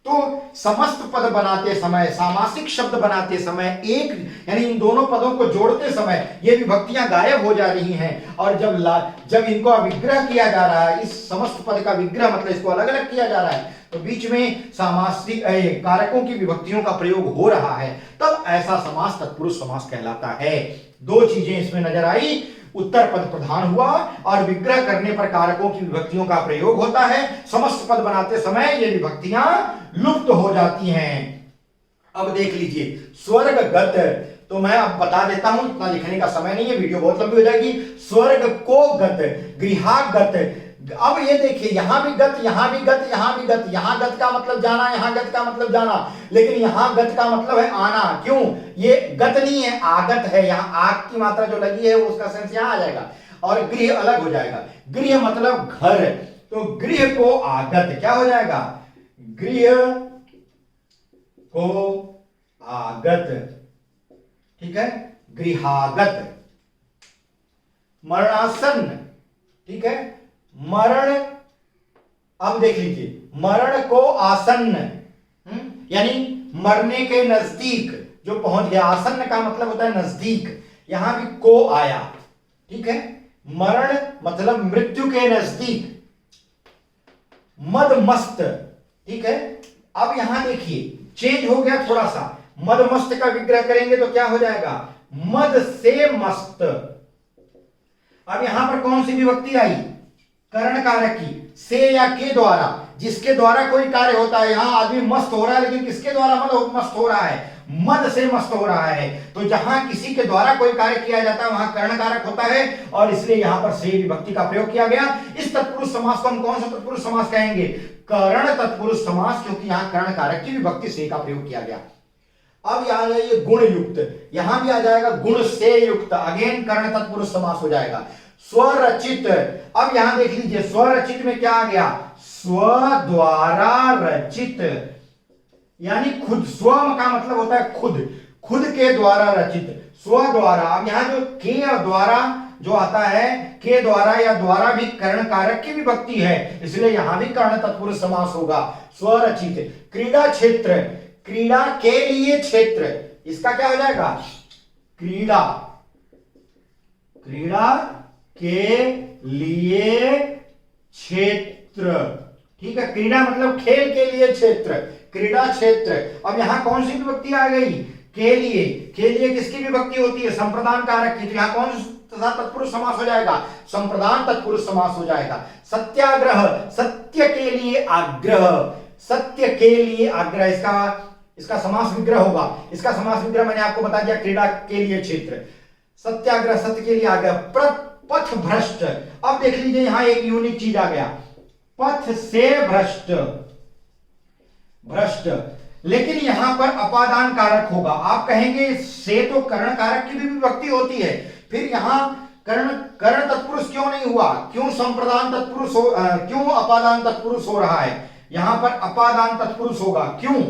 तो समस्त पद बनाते समय, सामासिक शब्द बनाते समय, एक यानी इन दोनों पदों को जोड़ते समय ये विभक्तियां गायब हो जा रही हैं। और जब इनको विग्रह किया जा रहा है, इस समस्त पद का विग्रह मतलब इसको अलग अलग किया जा रहा है, तो बीच में सामासिक कारकों की विभक्तियों का प्रयोग हो रहा है, तब ऐसा समास तत्पुरुष समास कहलाता है। दो चीजें इसमें नजर आई, उत्तर पद प्रधान हुआ और विग्रह करने पर कारकों की विभक्तियों का प्रयोग होता है। समस्त पद बनाते समय ये विभक्तियां लुप्त हो जाती हैं। अब देख लीजिए स्वर्गगत, तो मैं अब बता देता हूं, इतना लिखने का समय नहीं है, वीडियो बहुत लंबी हो जाएगी। स्वर्ग को गत, गृहागत। अब ये देखिए, यहां भी गत, यहां भी गत, यहां भी गत। यहां गत का मतलब जाना, यहां गत का मतलब जाना, लेकिन यहां गत का मतलब है आना। क्यों, ये गत नहीं है, आगत है। यहां आग की मात्रा जो लगी है उसका सेंस यहां आ जाएगा और गृह अलग हो जाएगा। गृह मतलब घर, तो गृह को आगत क्या हो जाएगा, गृह को आगत। ठीक है, गृहागत। मरणासन, ठीक है, मरण। अब देख लीजिए, मरण को आसन्न, यानी मरने के नजदीक जो पहुंच गया। आसन्न का मतलब होता है नजदीक, यहां भी को आया। ठीक है, मरण मतलब मृत्यु के नजदीक। मदमस्त, ठीक है। अब यहां देखिए चेंज हो गया थोड़ा सा, मदमस्त का विग्रह करेंगे तो क्या हो जाएगा, मद से मस्त। अब यहां पर कौन सी विभक्ति आई, करण कारक की, से या के द्वारा, जिसके द्वारा कोई कार्य होता है। यहां आदमी मस्त हो रहा है, लेकिन किसके द्वारा मस्त हो रहा है, मद से मस्त हो रहा है। तो जहां किसी के द्वारा कोई कार्य किया जाता है वहां कर्ण कारक होता है, और इसलिए यहां पर से विभक्ति का प्रयोग किया गया। इस तत्पुरुष समास को हम कौन सा तत्पुरुष समास कहेंगे, कर्ण तत्पुरुष समास, क्योंकि यहां कर्ण कारक की विभक्ति से का प्रयोग किया गया। अब यहां जाइए गुण युक्त, यहां भी आ जाएगा गुण से युक्त, अगेन कर्ण तत्पुरुष समास हो जाएगा। स्वरचित, अब यहां देख लीजिए स्वरचित में क्या आ गया, स्व द्वारा रचित, यानी खुद। स्व का मतलब होता है खुद, खुद के द्वारा रचित, स्व द्वारा। अब यहां जो के और द्वारा जो आता है, के द्वारा या द्वारा भी कर्ण कारक की विभक्ति है, इसलिए यहां भी कर्ण तत्पुरुष समास होगा। स्वरचित। क्रीड़ा क्षेत्र, क्रीड़ा के लिए क्षेत्र, इसका क्या हो जाएगा, क्रीड़ा, क्रीड़ा के लिए क्षेत्र। ठीक है, क्रीड़ा मतलब खेल के लिए क्षेत्र, क्रीड़ा क्षेत्र। अब यहां कौन सी विभक्ति आ गई, के लिए। के लिए किसकी विभक्ति होती है, संप्रदान कारक की। तो यहां कौन सा तत्पुरुष समास हो जाएगा, संप्रदान तत्पुरुष समास हो जाएगा। सत्याग्रह, सत्य के लिए आग्रह, सत्य के लिए आग्रह, इसका समास विग्रह होगा। इसका समास विग्रह मैंने आपको बता दिया, क्रीड़ा के लिए क्षेत्र। सत्याग्रह, सत्य के लिए आग्रह। पथ भ्रष्ट, अब देख लीजिए यहां एक यूनिक चीज आ गया, पथ से भ्रष्ट, भ्रष्ट, लेकिन यहां पर अपादान कारक होगा। आप कहेंगे से तो कर्ण कारक की भी विभक्ति होती है, फिर यहां कर्ण तत्पुरुष क्यों नहीं हुआ, क्यों संप्रदान तत्पुरुष क्यों अपादान तत्पुरुष हो रहा है, यहां पर अपादान तत्पुरुष होगा। क्यों,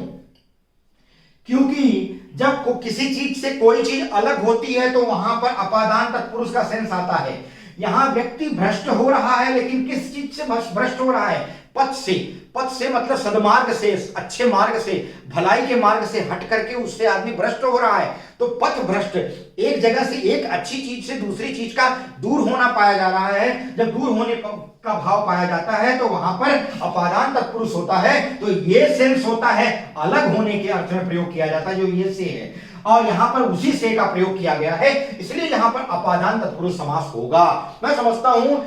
क्योंकि जब किसी चीज से कोई चीज अलग होती है तो वहां पर अपादान तत्पुरुष का सेंस आता है। यहां व्यक्ति भ्रष्ट हो रहा है, लेकिन किस चीज से भ्रष्ट हो रहा है, पथ से। पथ से मतलब सद्मार्ग से, अच्छे मार्ग से, भलाई के मार्ग से हट करके उससे आदमी भ्रष्ट हो रहा है। तो पथ भ्रष्ट, एक जगह से, एक अच्छी चीज से दूसरी चीज का दूर होना पाया जा रहा है। जब दूर होने का भाव पाया जाता है तो वहां पर अपादान तत्पुरुष होता है। तो ये सेंस होता है, अलग होने के अर्थ में प्रयोग किया जाता है, जो ये से है, और यहां पर उसी से का प्रयोग किया गया है, इसलिए यहां पर अपादान तत्पुरुष समास होगा। मैं समझता हूं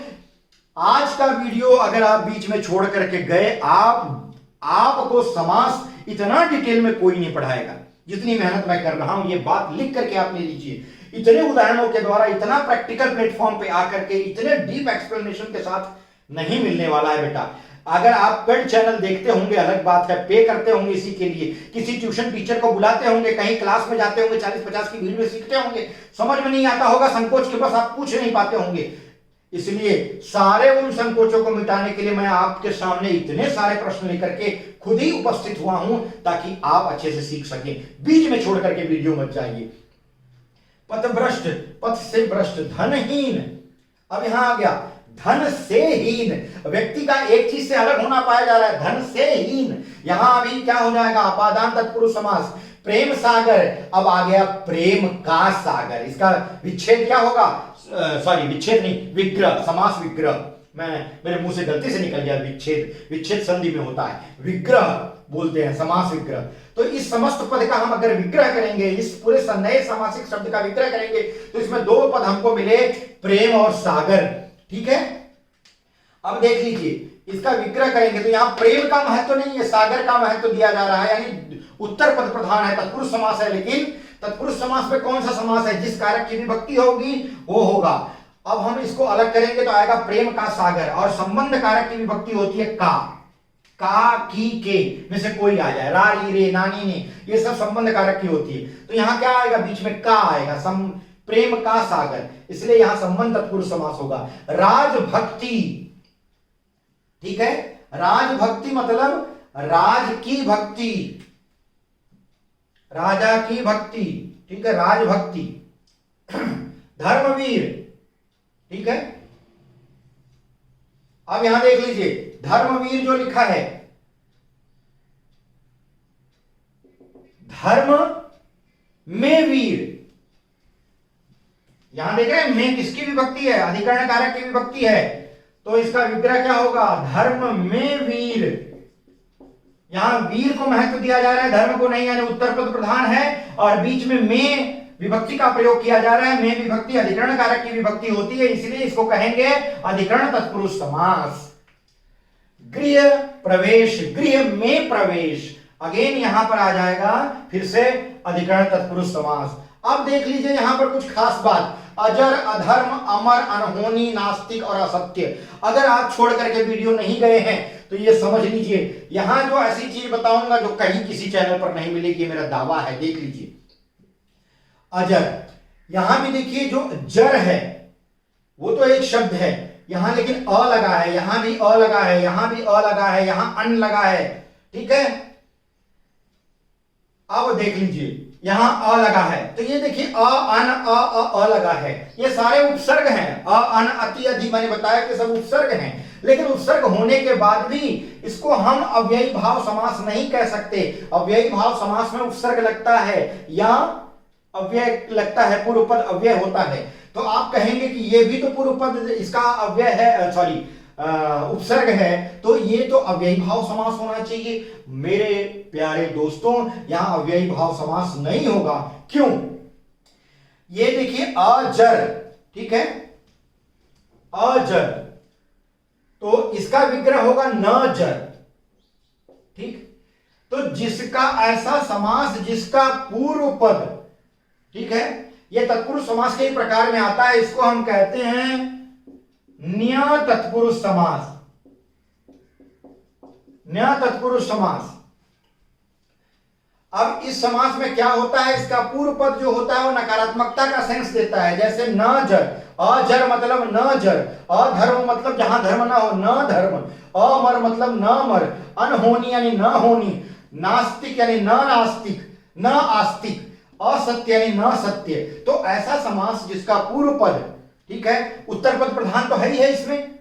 आज का वीडियो अगर आप बीच में छोड़ करके गए, आपको समास इतना डिटेल में कोई नहीं पढ़ाएगा जितनी मेहनत मैं कर रहा हूं। ये बात लिख करके आप ले लीजिए, इतने उदाहरणों के द्वारा, इतना प्रैक्टिकल प्लेटफॉर्म पे आकर के इतने डीप एक्सप्लेनेशन के साथ नहीं मिलने वाला है बेटा। अगर आप पेड चैनल देखते होंगे अलग बात है, पे करते होंगे इसी के लिए, किसी ट्यूशन टीचर को बुलाते होंगे, कहीं क्लास में जाते होंगे, 40-50 की भीड़ में सीखते होंगे, समझ में नहीं आता होगा, संकोच के बस आप पूछ नहीं पाते होंगे। इसलिए सारे उन संकोचों को मिटाने के लिए मैं आपके सामने इतने सारे प्रश्न लेकर के खुद ही उपस्थित हुआ हूं, ताकि आप अच्छे से सीख सकें। बीच में छोड़ करके वीडियो मत जाइए। पथभ्रष्ट, पथ से भ्रष्ट, धनहीन, अब यहां आ गया धन से हीन, व्यक्ति का एक चीज से अलग होना पाया जा रहा है, धन से हीन। यहां अभी क्या हो जाएगा, अपादान तत्पुरुष समास। प्रेम सागर, अब आ गया प्रेम का सागर, इसका विच्छेद क्या होगा, सॉरी विच्छेद नहीं, विग्रह, समास विग्रह। मेरे मुंह से गलती से निकल गया विच्छेद, विच्छेद संधि में होता है, विग्रह बोलते हैं, समास विग्रह। तो इस समस्त पद का हम अगर विग्रह करेंगे, इस पूरे नए समासिक शब्द का विग्रह करेंगे, तो इसमें दो पद हमको मिले, प्रेम और सागर। ठीक है, अब देख लीजिए इसका विग्रह करेंगे तो यहां प्रेम का महत्व नहीं है, सागर का महत्व दिया जा रहा है, यानी उत्तर पद प्रधान है, तत्पुरुष समास है। लेकिन तत्पुरुष समास में कौन सा समास है, जिस कारक की विभक्ति होगी वो होगा। अब हम इसको अलग करेंगे तो आएगा प्रेम का सागर, और संबंध कारक की विभक्ति होती है का की के में से कोई आ जाए, रा री रे नानी ने, ये सब संबंध कारक की होती है। तो यहां क्या आएगा, बीच में का आएगा, प्रेम का सागर, इसलिए यहां संबंध तत्पुरुष समास होगा। राजभक्ति, ठीक है, राजभक्ति मतलब राज की भक्ति, राजा की भक्ति, ठीक है, राजभक्ति। धर्मवीर, ठीक है, अब यहां देख लीजिए धर्मवीर जो लिखा है, धर्म में वीर, यहां देख रहे हैं में किसकी विभक्ति है, अधिकरण कारक की विभक्ति है, तो इसका विग्रह क्या होगा, धर्म में वीर। यहां वीर को महत्व दिया जा रहा है, धर्म को नहीं, यानी उत्तर पद प्रधान है, और बीच में विभक्ति का प्रयोग किया जा रहा है। में विभक्ति अधिकरण कारक की विभक्ति होती है, इसलिए इसको कहेंगे अधिकरण तत्पुरुष समास। गृह प्रवेश, गृह में प्रवेश, अगेन यहां पर आ जाएगा फिर से अधिकरण तत्पुरुष समास। अब देख लीजिए यहां पर कुछ खास बात, अजर, अधर्म, अमर, अनहोनी, नास्तिक और असत्य। अगर आप छोड़ करके वीडियो नहीं गए हैं तो ये समझ लीजिए, यहां जो ऐसी चीज बताऊंगा जो कहीं किसी चैनल पर नहीं मिलेगी, मेरा दावा है। देख लीजिए अजर, यहां भी देखिए जो जर है वो तो एक शब्द है, यहां लेकिन अ लगा है, यहां भी अ लगा है, यहां भी अ लगा है, यहां अन लगा है, ठीक है। अब देख लीजिए यहां अ लगा है, तो ये देखिए अ अन अ लगा है, ये सारे उपसर्ग हैं। अ अन अति अधि मैंने बताया कि सब उपसर्ग हैं, लेकिन उपसर्ग होने के बाद भी इसको हम अव्ययी भाव समास नहीं कह सकते। अव्ययी भाव समास में उपसर्ग लगता है या अव्यय लगता है, पूर्व पद अव्यय होता है। तो आप कहेंगे कि ये भी तो पूर्व पद इसका अव्यय है, सॉरी उपसर्ग है, तो ये तो अव्ययी भाव समास होना चाहिए। मेरे प्यारे दोस्तों, यहां अव्ययी भाव समास नहीं होगा। क्यों? ये देखिए अजर, ठीक है, अजर, तो इसका विग्रह होगा न जर, ठीक। तो जिसका ऐसा समास जिसका पूर्व पद, ठीक है, यह तत्पुरुष समास के प्रकार में आता है, इसको हम कहते हैं न्य तत्पुरुष समास। न्य तत्पुरुष समास। अब इस समास में क्या होता है, इसका पूर्व पद जो होता है वो नकारात्मकता का सेंस देता है। जैसे न जर, अजर मतलब न जर, अधर्म मतलब जहां धर्म ना हो, न धर्म, अमर मतलब न मर, अनहोनी यानी न होनी, नास्तिक यानी न नास्तिक, न आस्तिक, असत्य यानी न सत्य। तो ऐसा समास जिसका पूर्व पद, ठीक है, उत्तर पद प्रधान तो है ही है, इसमें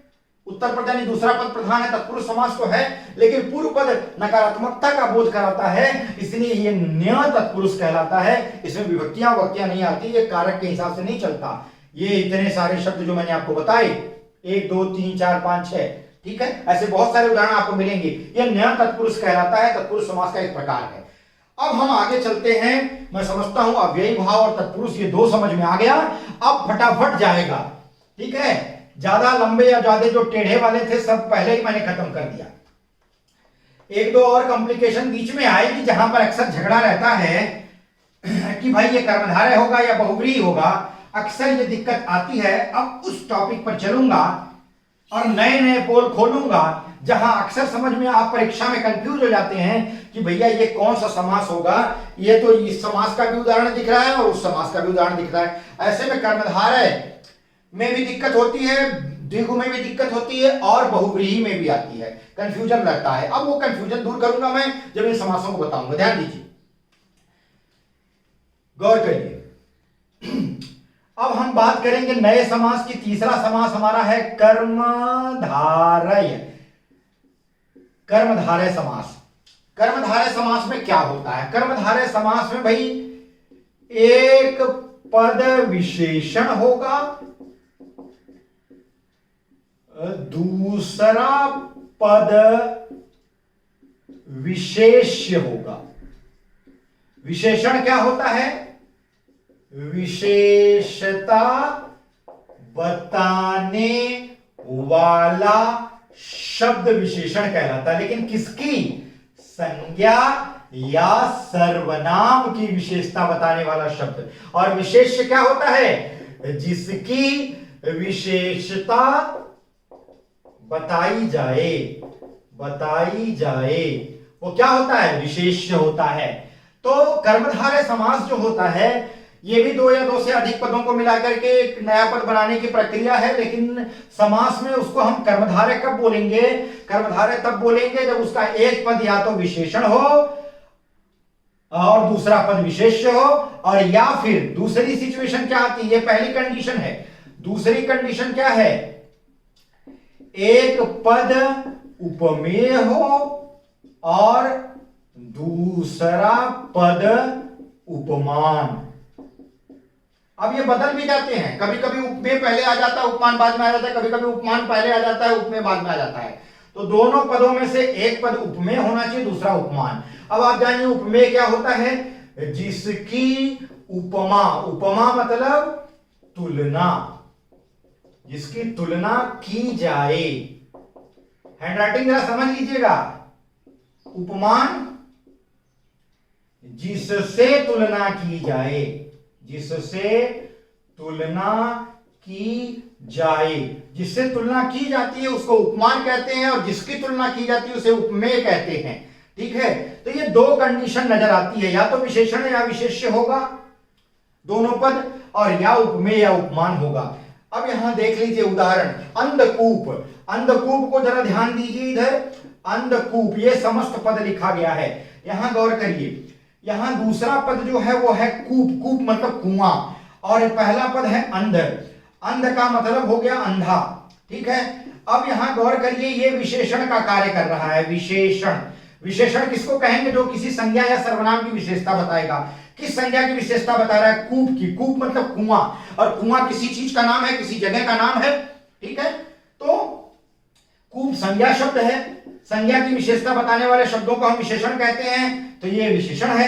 उत्तर पद यानी दूसरा पद प्रधान है, तत्पुरुष समास तो है, लेकिन पूर्व पद नकारात्मकता का बोध कराता है, इसलिए ये न्य तत्पुरुष कहलाता है। इसमें विभक्तियां वक्तियां नहीं आती, ये कारक के हिसाब से नहीं चलता। ये इतने सारे शब्द जो मैंने आपको बताए, 1 2 3 4 5 6, ठीक है, ऐसे बहुत सारे उदाहरण आपको मिलेंगे। ये न्य तत्पुरुष कहलाता है, तत्पुरुष समास का एक प्रकार है। अब हम आगे चलते हैं। मैं समझता हूं अव्ययी भाव और तत्पुरुष ये दो समझ में आ गया। अब फटाफट जाएगा, ठीक है, ज्यादा लंबे या ज्यादा जो टेढ़े वाले थे सब पहले ही मैंने खत्म कर दिया। 1 2 और कॉम्प्लिकेशन बीच में आएगी जहां पर अक्सर झगड़ा रहता है कि भाई ये कर्मधारय होगा या बहुव्रीहि होगा, अक्सर ये दिक्कत आती है। अब उस टॉपिक पर चलूंगा और नए नए पोल खोलूंगा जहां अक्सर समझ में आप परीक्षा में कंफ्यूज हो जाते हैं कि भैया ये कौन सा समास होगा, ये तो इस समास का भी उदाहरण दिख रहा है और उस समास का भी उदाहरण दिख रहा है। ऐसे में कर्मधारय में भी दिक्कत होती है, द्विगु में भी दिक्कत होती है और बहुव्रीहि में भी आती है, कंफ्यूजन रहता है। अब वो कंफ्यूजन दूर करूंगा मैं जब इन समासों को बताऊंगा। ध्यान दीजिए, गौर करिए। अब हम बात करेंगे नए समास की। तीसरा समास हमारा है कर्मधारय। कर्मधारय समास। कर्मधारय समास में क्या होता है? कर्मधारय समास में भाई एक पद विशेषण होगा, दूसरा पद विशेष्य होगा। विशेषण क्या होता है? विशेषता बताने वाला शब्द विशेषण कहलाता है। लेकिन किसकी? संज्ञा या सर्वनाम की विशेषता बताने वाला शब्द। और विशेष्य क्या होता है? जिसकी विशेषता बताई जाए, बताई जाए, वो क्या होता है? विशेष्य होता है। तो कर्मधारय समास जो होता है ये भी 2 या 2 से अधिक पदों को मिलाकर के एक नया पद बनाने की प्रक्रिया है। लेकिन समास में उसको हम कर्मधारय कब बोलेंगे? कर्मधारय तब बोलेंगे जब उसका एक पद या तो विशेषण हो और दूसरा पद विशेष्य हो, और या फिर दूसरी सिचुएशन क्या आती है? ये पहली कंडीशन है। दूसरी कंडीशन क्या है? एक पद उपमेय हो और दूसरा पद उपमान। अब ये बदल भी जाते हैं, कभी कभी उपमेय पहले आ जाता है, उपमान बाद में आ जाता है, कभी कभी उपमान पहले आ जाता है, उपमेय बाद में आ जाता है। तो दोनों पदों में से एक पद उपमेय होना चाहिए, दूसरा उपमान। अब आप जानिए उपमेय क्या होता है? जिसकी उपमा, उपमा मतलब तुलना, जिसकी तुलना की जाए। हैंडराइटिंग जरा समझ लीजिएगा। उपमान जिससे तुलना की जाए, जिससे तुलना की जाए, जिससे तुलना की जाती है उसको उपमान कहते हैं, और जिसकी तुलना की जाती है उसे उपमेय कहते हैं। ठीक है, तो ये 2 कंडीशन नजर आती है, या तो विशेषण या विशेष्य होगा दोनों पद, और या उपमेय या उपमान होगा। अब यहां देख लीजिए उदाहरण, अंधकूप। अंधकूप को जरा ध्यान दीजिए इधर। अंधकूप, ये समस्त पद लिखा गया है। यहां गौर करिए, यहां दूसरा पद जो है वो है कूप। कूप मतलब कुआं, और पहला पद है अंध। अंध का मतलब हो गया अंधा। ठीक है, अब यहां गौर करिए, ये विशेषण का कार्य कर रहा है। विशेषण, विशेषण किसको कहेंगे? जो किसी संज्ञा या सर्वनाम की विशेषता बताएगा। किस संज्ञा की विशेषता बता रहा है? कूप की। कूप मतलब कुआं, और कुआं किसी चीज का नाम है, किसी जगह का नाम है। ठीक है, तो कूप संज्ञा शब्द है, संज्ञा की विशेषता बताने वाले शब्दों को हम विशेषण कहते हैं, तो ये विशेषण है,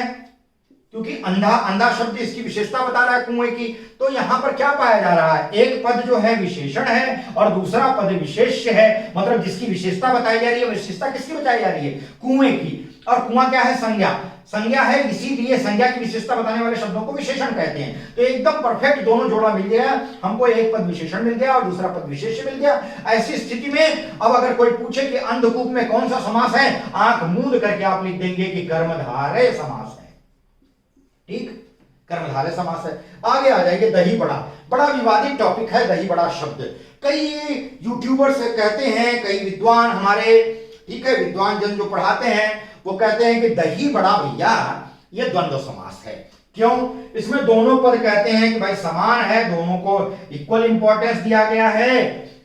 क्योंकि अंधा अंधा शब्द इसकी विशेषता बता रहा है कुएं की। तो यहां पर क्या पाया जा रहा है, एक पद जो है विशेषण है और दूसरा पद विशेष्य है, मतलब जिसकी विशेषता बताई जा रही है। विशेषता किसकी बताई जा रही है, कुएं की। और कुआं क्या है, संज्ञा, संज्ञा है, इसीलिए संज्ञा की विशेषता बताने वाले शब्दों को विशेषण कहते हैं। तो एकदम परफेक्ट दोनों जोड़ा मिल गया, हमको एक पद विशेषण मिल गया और दूसरा पद विशेष्य मिल गया। ऐसी स्थिति में अब अगर कोई पूछे कि अंधकूप में कौन सा समास है, आंख मूंद करके आप लिख देंगे कि कर्मधारय समास है। ठीक, कर्मधारय समास है। आगे आ जाएंगे दही बड़ा। बड़ा विवादित टॉपिक है दही बड़ा शब्द। कई यूट्यूबर्स कहते हैं, कई विद्वान हमारे, ठीक है, विद्वान जन जो पढ़ाते हैं वो कहते हैं कि दही बड़ा भैया ये द्वंद्व समास है। क्यों, इसमें दोनों पद कहते हैं कि भाई समान है, दोनों को इक्वल इंपॉर्टेंस दिया गया है,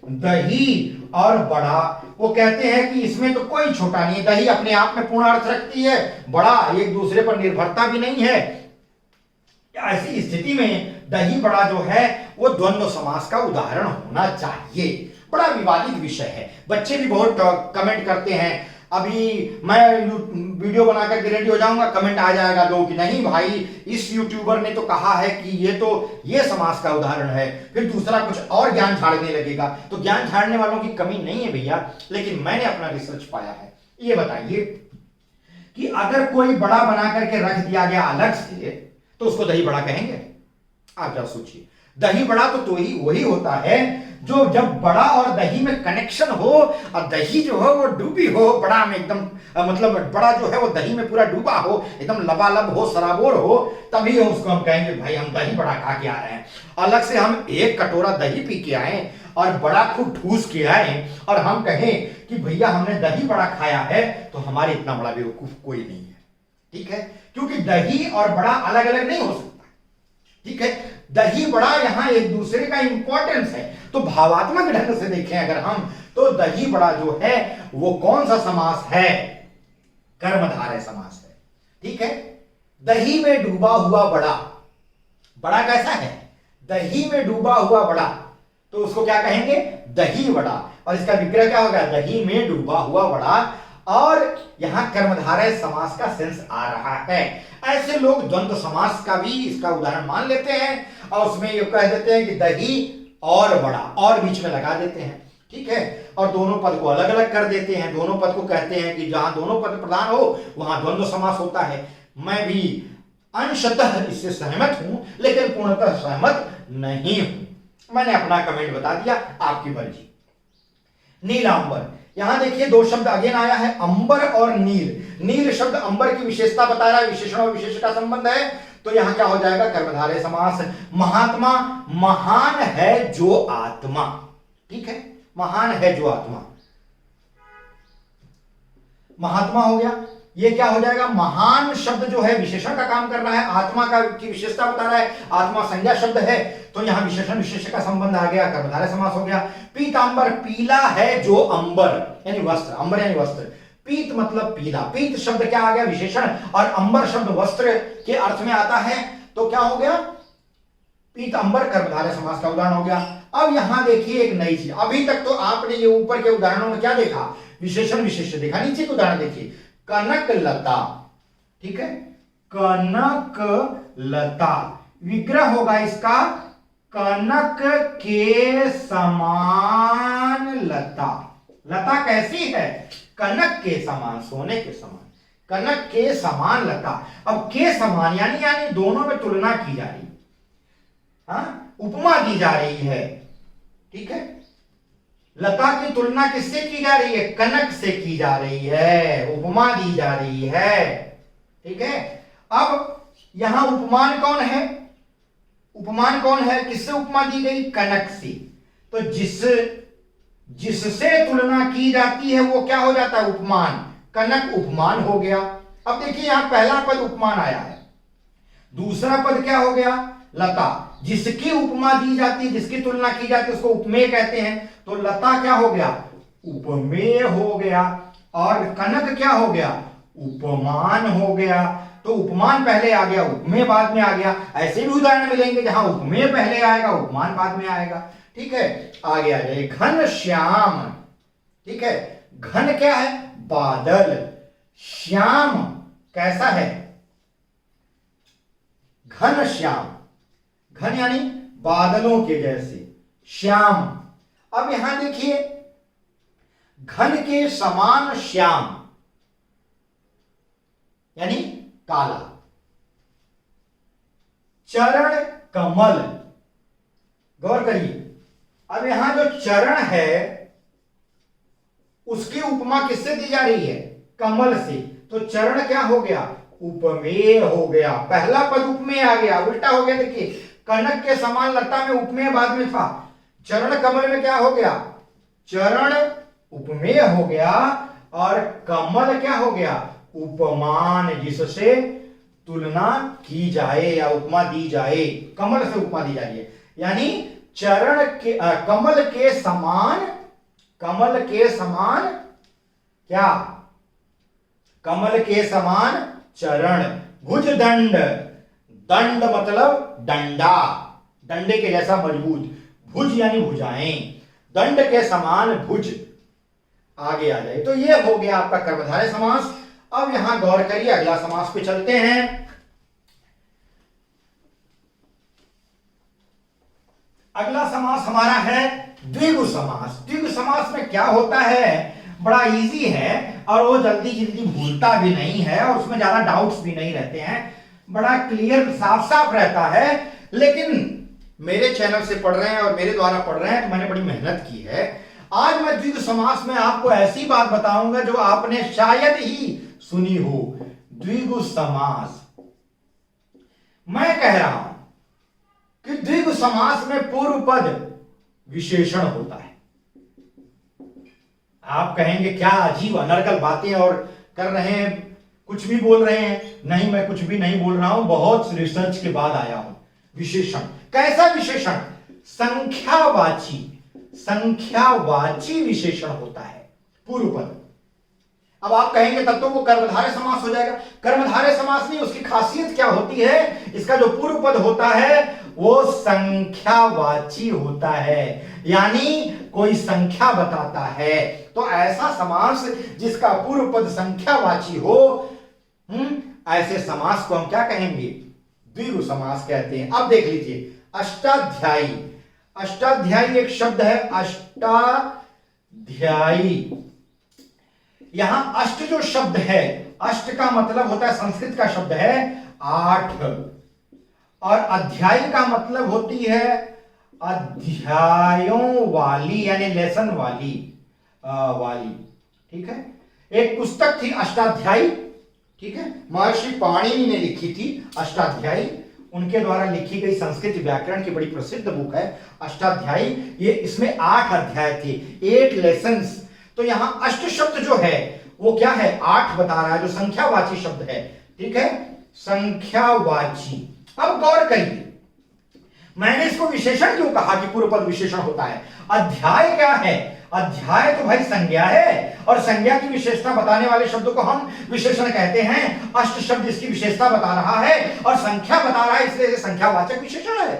दही और बड़ा। वो कहते हैं कि इसमें तो कोई छोटा नहीं है, दही अपने आप में पूर्ण अर्थ रखती है, बड़ा एक दूसरे पर निर्भरता भी नहीं है। ऐसी स्थिति में दही बड़ा जो है वो द्वंद्व समास का उदाहरण होना चाहिए। बड़ा विवादित विषय है, बच्चे भी बहुत कमेंट करते हैं। अभी मैं वीडियो बनाकर के रेडी हो जाऊंगा, कमेंट आ जाएगा लोगों की नहीं भाई इस यूट्यूबर ने तो कहा है कि ये समास का उदाहरण है, फिर दूसरा कुछ और ज्ञान झाड़ने लगेगा। तो ज्ञान झाड़ने वालों की कमी नहीं है भैया, लेकिन मैंने अपना रिसर्च पाया है। ये बताइए कि अगर कोई बड़ा बना करके रख दिया गया अलग से तो उसको दही बड़ा कहेंगे? आप जरा सोचिए, दही बड़ा तो ही वही होता है जो जब बड़ा और दही में कनेक्शन हो और दही जो हो वो डूबी हो, बड़ा में एकदम मतलब बड़ा जो है वो दही में पूरा डूबा हो, एकदम लबालब हो, सराबोर हो, तभी उसको हम कहेंगे भाई हम दही बड़ा खा के आ रहे हैं। अलग से हम एक कटोरा दही पी के आए और बड़ा खूब ठूस के आए और हम कहें कि भैया हमने दही बड़ा खाया है, तो हमारे इतना बड़ा बेवकूफ कोई नहीं है। ठीक है, क्योंकि दही और बड़ा अलग अलग नहीं हो सकता। ठीक है, दही बड़ा यहां एक दूसरे का इंपॉर्टेंस है। तो भावात्मक ढंग से देखें अगर हम, तो दही बड़ा जो है वो कौन सा समास है, कर्मधारय समास है। ठीक है, दही में डूबा हुआ बड़ा, बड़ा कैसा है, दही में डूबा हुआ बड़ा, तो उसको क्या कहेंगे, दही बड़ा। और इसका विग्रह क्या होगा, दही में डूबा हुआ बड़ा। और यहां कर्मधारय समास का सेंस आ रहा है। ऐसे लोग द्वंद्व समास का भी इसका उदाहरण मान लेते हैं और उसमें ये कह देते हैं कि दही और बड़ा, और बीच में लगा देते हैं। ठीक है, और दोनों पद को अलग अलग कर देते हैं। दोनों पद को कहते हैं कि जहां दोनों पद प्रधान हो वहां द्वंद्व समास होता है। मैं भी अंशतः इससे सहमत हूं, लेकिन पूर्णतः सहमत नहीं हूं। मैंने अपना कमेंट बता दिया, आपकी मर्जी। नीलांबर, यहां देखिए दो शब्द अगेन आया है, अंबर और नील। नील शब्द अंबर की विशेषता बता रहा है, विशेषण और विशेष का संबंध है, तो यहां क्या हो जाएगा, कर्मधारय समास। महात्मा, महान है जो आत्मा। ठीक है, महान है जो आत्मा, महात्मा हो गया। ये क्या हो जाएगा, महान शब्द जो है विशेषण का काम कर रहा है, आत्मा का की विशेषता बता रहा है, आत्मा संज्ञा शब्द है, तो यहां विशेषण विशेष का संबंध आ गया, कर्मधारय समास हो गया। पीतांबर, पीला है जो अंबर यानी वस्त्र, अंबर यानी वस्त्र। पीत मतलब पीला, पीत शब्द क्या आ गया, विशेषण, और अंबर शब्द वस्त्र के अर्थ में आता है, तो क्या हो गया, पीतांबर कर्मधारय समास का उदाहरण हो गया। अब यहां देखिए एक नई चीज, अभी तक तो आपने ये ऊपर के उदाहरणों में क्या देखा, विशेषण विशेष देखा, नीचे के उदाहरण देखिए, कनक लता। ठीक है, कनक लता, विग्रह होगा इसका कनक के समान लता। लता कैसी है, कनक के समान, सोने के समान, कनक के समान लता। अब के समान यानी दोनों में तुलना की जा रही, हाँ, उपमा दी जा रही है। ठीक है, लता की तुलना किससे की जा रही है, कनक से की जा रही है, उपमा दी जा रही है। ठीक है, अब यहां उपमान कौन है, उपमान कौन है, किससे उपमा दी गई, कनक से। तो जिससे तुलना की जाती है वो क्या हो जाता है, उपमान, कनक उपमान हो गया। अब देखिए यहां पहला पद उपमान आया है, दूसरा पद क्या हो गया, लता। जिसकी उपमा दी जाती है, जिसकी तुलना की जाती है उसको उपमेय कहते हैं। तो लता क्या हो गया, उपमेय हो गया, और कनक क्या हो गया, उपमान हो गया। तो उपमान पहले आ गया, उपमेय बाद में आ गया। ऐसे भी उदाहरण मिलेंगे जहां उपमेय पहले आएगा, उपमान बाद में आएगा। ठीक है, आगे आ जाए, घनश्याम। ठीक है। घन क्या है? बादल। श्याम कैसा है? घन श्याम। घन यानी बादलों के जैसे, श्याम। अब यहां देखिए, घन के समान श्याम यानी काला। चरण कमल, गौर करिए। अब यहां जो चरण है उसकी उपमा किससे दी जा रही है? कमल से। तो चरण क्या हो गया? उपमेय हो गया। पहला पद उपमेय आ गया, उल्टा हो गया। देखिए, कनक के समान लता में उपमेय बाद में था, चरण कमल में क्या हो गया? चरण उपमेय हो गया और कमल क्या हो गया? उपमान, जिससे तुलना की जाए या उपमा दी जाए। कमल से उपमा दी जा रही है, यानी चरण के कमल के समान। कमल के समान क्या? कमल के समान चरण। भुजदंड, दंड मतलब डंडा, डंडे के जैसा मजबूत। भुज यानी भुजाएं, दंड के समान भुज। आगे आ जाए तो ये हो गया आपका कर्मधारय समास। अब यहां गौर करिए, अगला समास पे चलते हैं। अगला समास हमारा है द्विगु समास। द्विगु समास में क्या होता है? बड़ा इजी है और वो जल्दी जल्दी भूलता भी नहीं है और उसमें ज्यादा डाउट्स भी नहीं रहते हैं, बड़ा क्लियर साफ साफ रहता है। लेकिन मेरे चैनल से पढ़ रहे हैं और मेरे द्वारा पढ़ रहे हैं तो मैंने बड़ी मेहनत की है। आज मैं द्विगु समास में आपको ऐसी बात बताऊंगा जो आपने शायद ही सुनी हो। द्विगु समास, मैं कह रहा हूं कि द्विगु समास में पूर्व पद विशेषण होता है। आप कहेंगे क्या अजीब अनर्गल बातें और कर रहे हैं, कुछ भी बोल रहे हैं। नहीं, मैं कुछ भी नहीं बोल रहा हूं, बहुत रिसर्च के बाद आया हूं। विशेषण, कैसा विशेषण? संख्यावाची, संख्यावाची विशेषण होता है पूर्व पद। अब आप कहेंगे तब तो वो कर्मधारय समास हो जाएगा। कर्मधारय समास नहीं, उसकी खासियत क्या होती है? इसका जो पूर्व पद होता है वो संख्यावाची होता है, यानी कोई संख्या बताता है। तो ऐसा समास जिसका पूर्व पद संख्यावाची हो, ऐसे समास को हम क्या कहेंगे? द्विगु समास कहते हैं। अब देख लीजिए, अष्टाध्यायी। अष्टाध्यायी एक शब्द है, अष्टाध्यायी। यहां अष्ट जो शब्द है, अष्ट का मतलब होता है, संस्कृत का शब्द है 8, और अध्याय का मतलब होती है अध्यायों वाली, यानी लेसन वाली, वाली। ठीक है। एक पुस्तक थी अष्टाध्यायी, ठीक है, महर्षि पाणिनि ने लिखी थी अष्टाध्यायी। उनके द्वारा लिखी गई संस्कृत व्याकरण की बड़ी प्रसिद्ध बुक है अष्टाध्यायी। ये इसमें 8 अध्याय थे, 8 लेसन्स। तो यहां अष्ट शब्द जो है वो क्या है? 8 बता रहा है, जो संख्यावाची शब्द है। ठीक है, संख्यावाची। अब गौर करिए, मैंने इसको विशेषण क्यों कहा कि पूर्व पद विशेषण होता है? अध्याय क्या है? अध्याय तो भाई संज्ञा है, और संज्ञा की विशेषता बताने वाले शब्दों को हम विशेषण कहते हैं। अष्ट शब्द इसकी विशेषता बता रहा है और संख्या बता रहा है, इसलिए संख्यावाचक विशेषण है।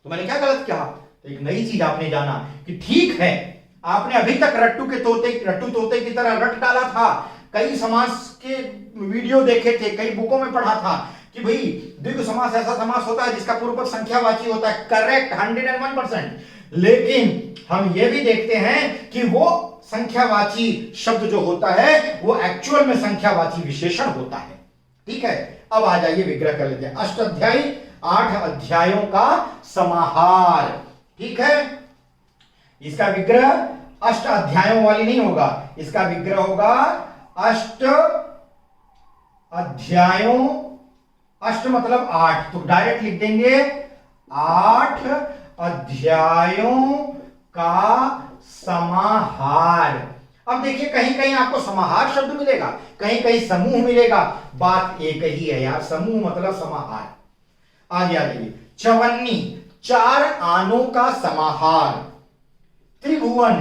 तो मैंने क्या गलत कहा? तो एक नई चीज आपने जाना कि ठीक है, आपने अभी तक रट्टू तोते की तरह रट डाला था। कई समास के वीडियो देखे थे, कई बुकों में पढ़ा था कि भाई द्विगु समास ऐसा समास होता है जिसका पूर्व पद संख्यावाची होता है। करेक्ट, 101%। लेकिन हम ये भी देखते हैं कि वो संख्यावाची शब्द जो होता है वो एक्चुअल में संख्यावाची विशेषण होता है। ठीक है, अब आ जाइए विग्रह कर लेते हैं। अष्टाध्यायी 8 अध्यायों का समाहार। ठीक है, इसका विग्रह अष्ट अध्यायों वाली नहीं होगा, इसका विग्रह होगा अष्ट अध्यायों। अष्ट मतलब 8, तो डायरेक्ट लिख देंगे 8 अध्यायों का समाहार। अब देखिए, कहीं कहीं आपको समाहार शब्द मिलेगा, कहीं कहीं समूह मिलेगा। बात एक ही है यार, समूह मतलब समाहार। आगे आ जाइए, चवन्नी 4 आनों का समाहार। त्रिभुवन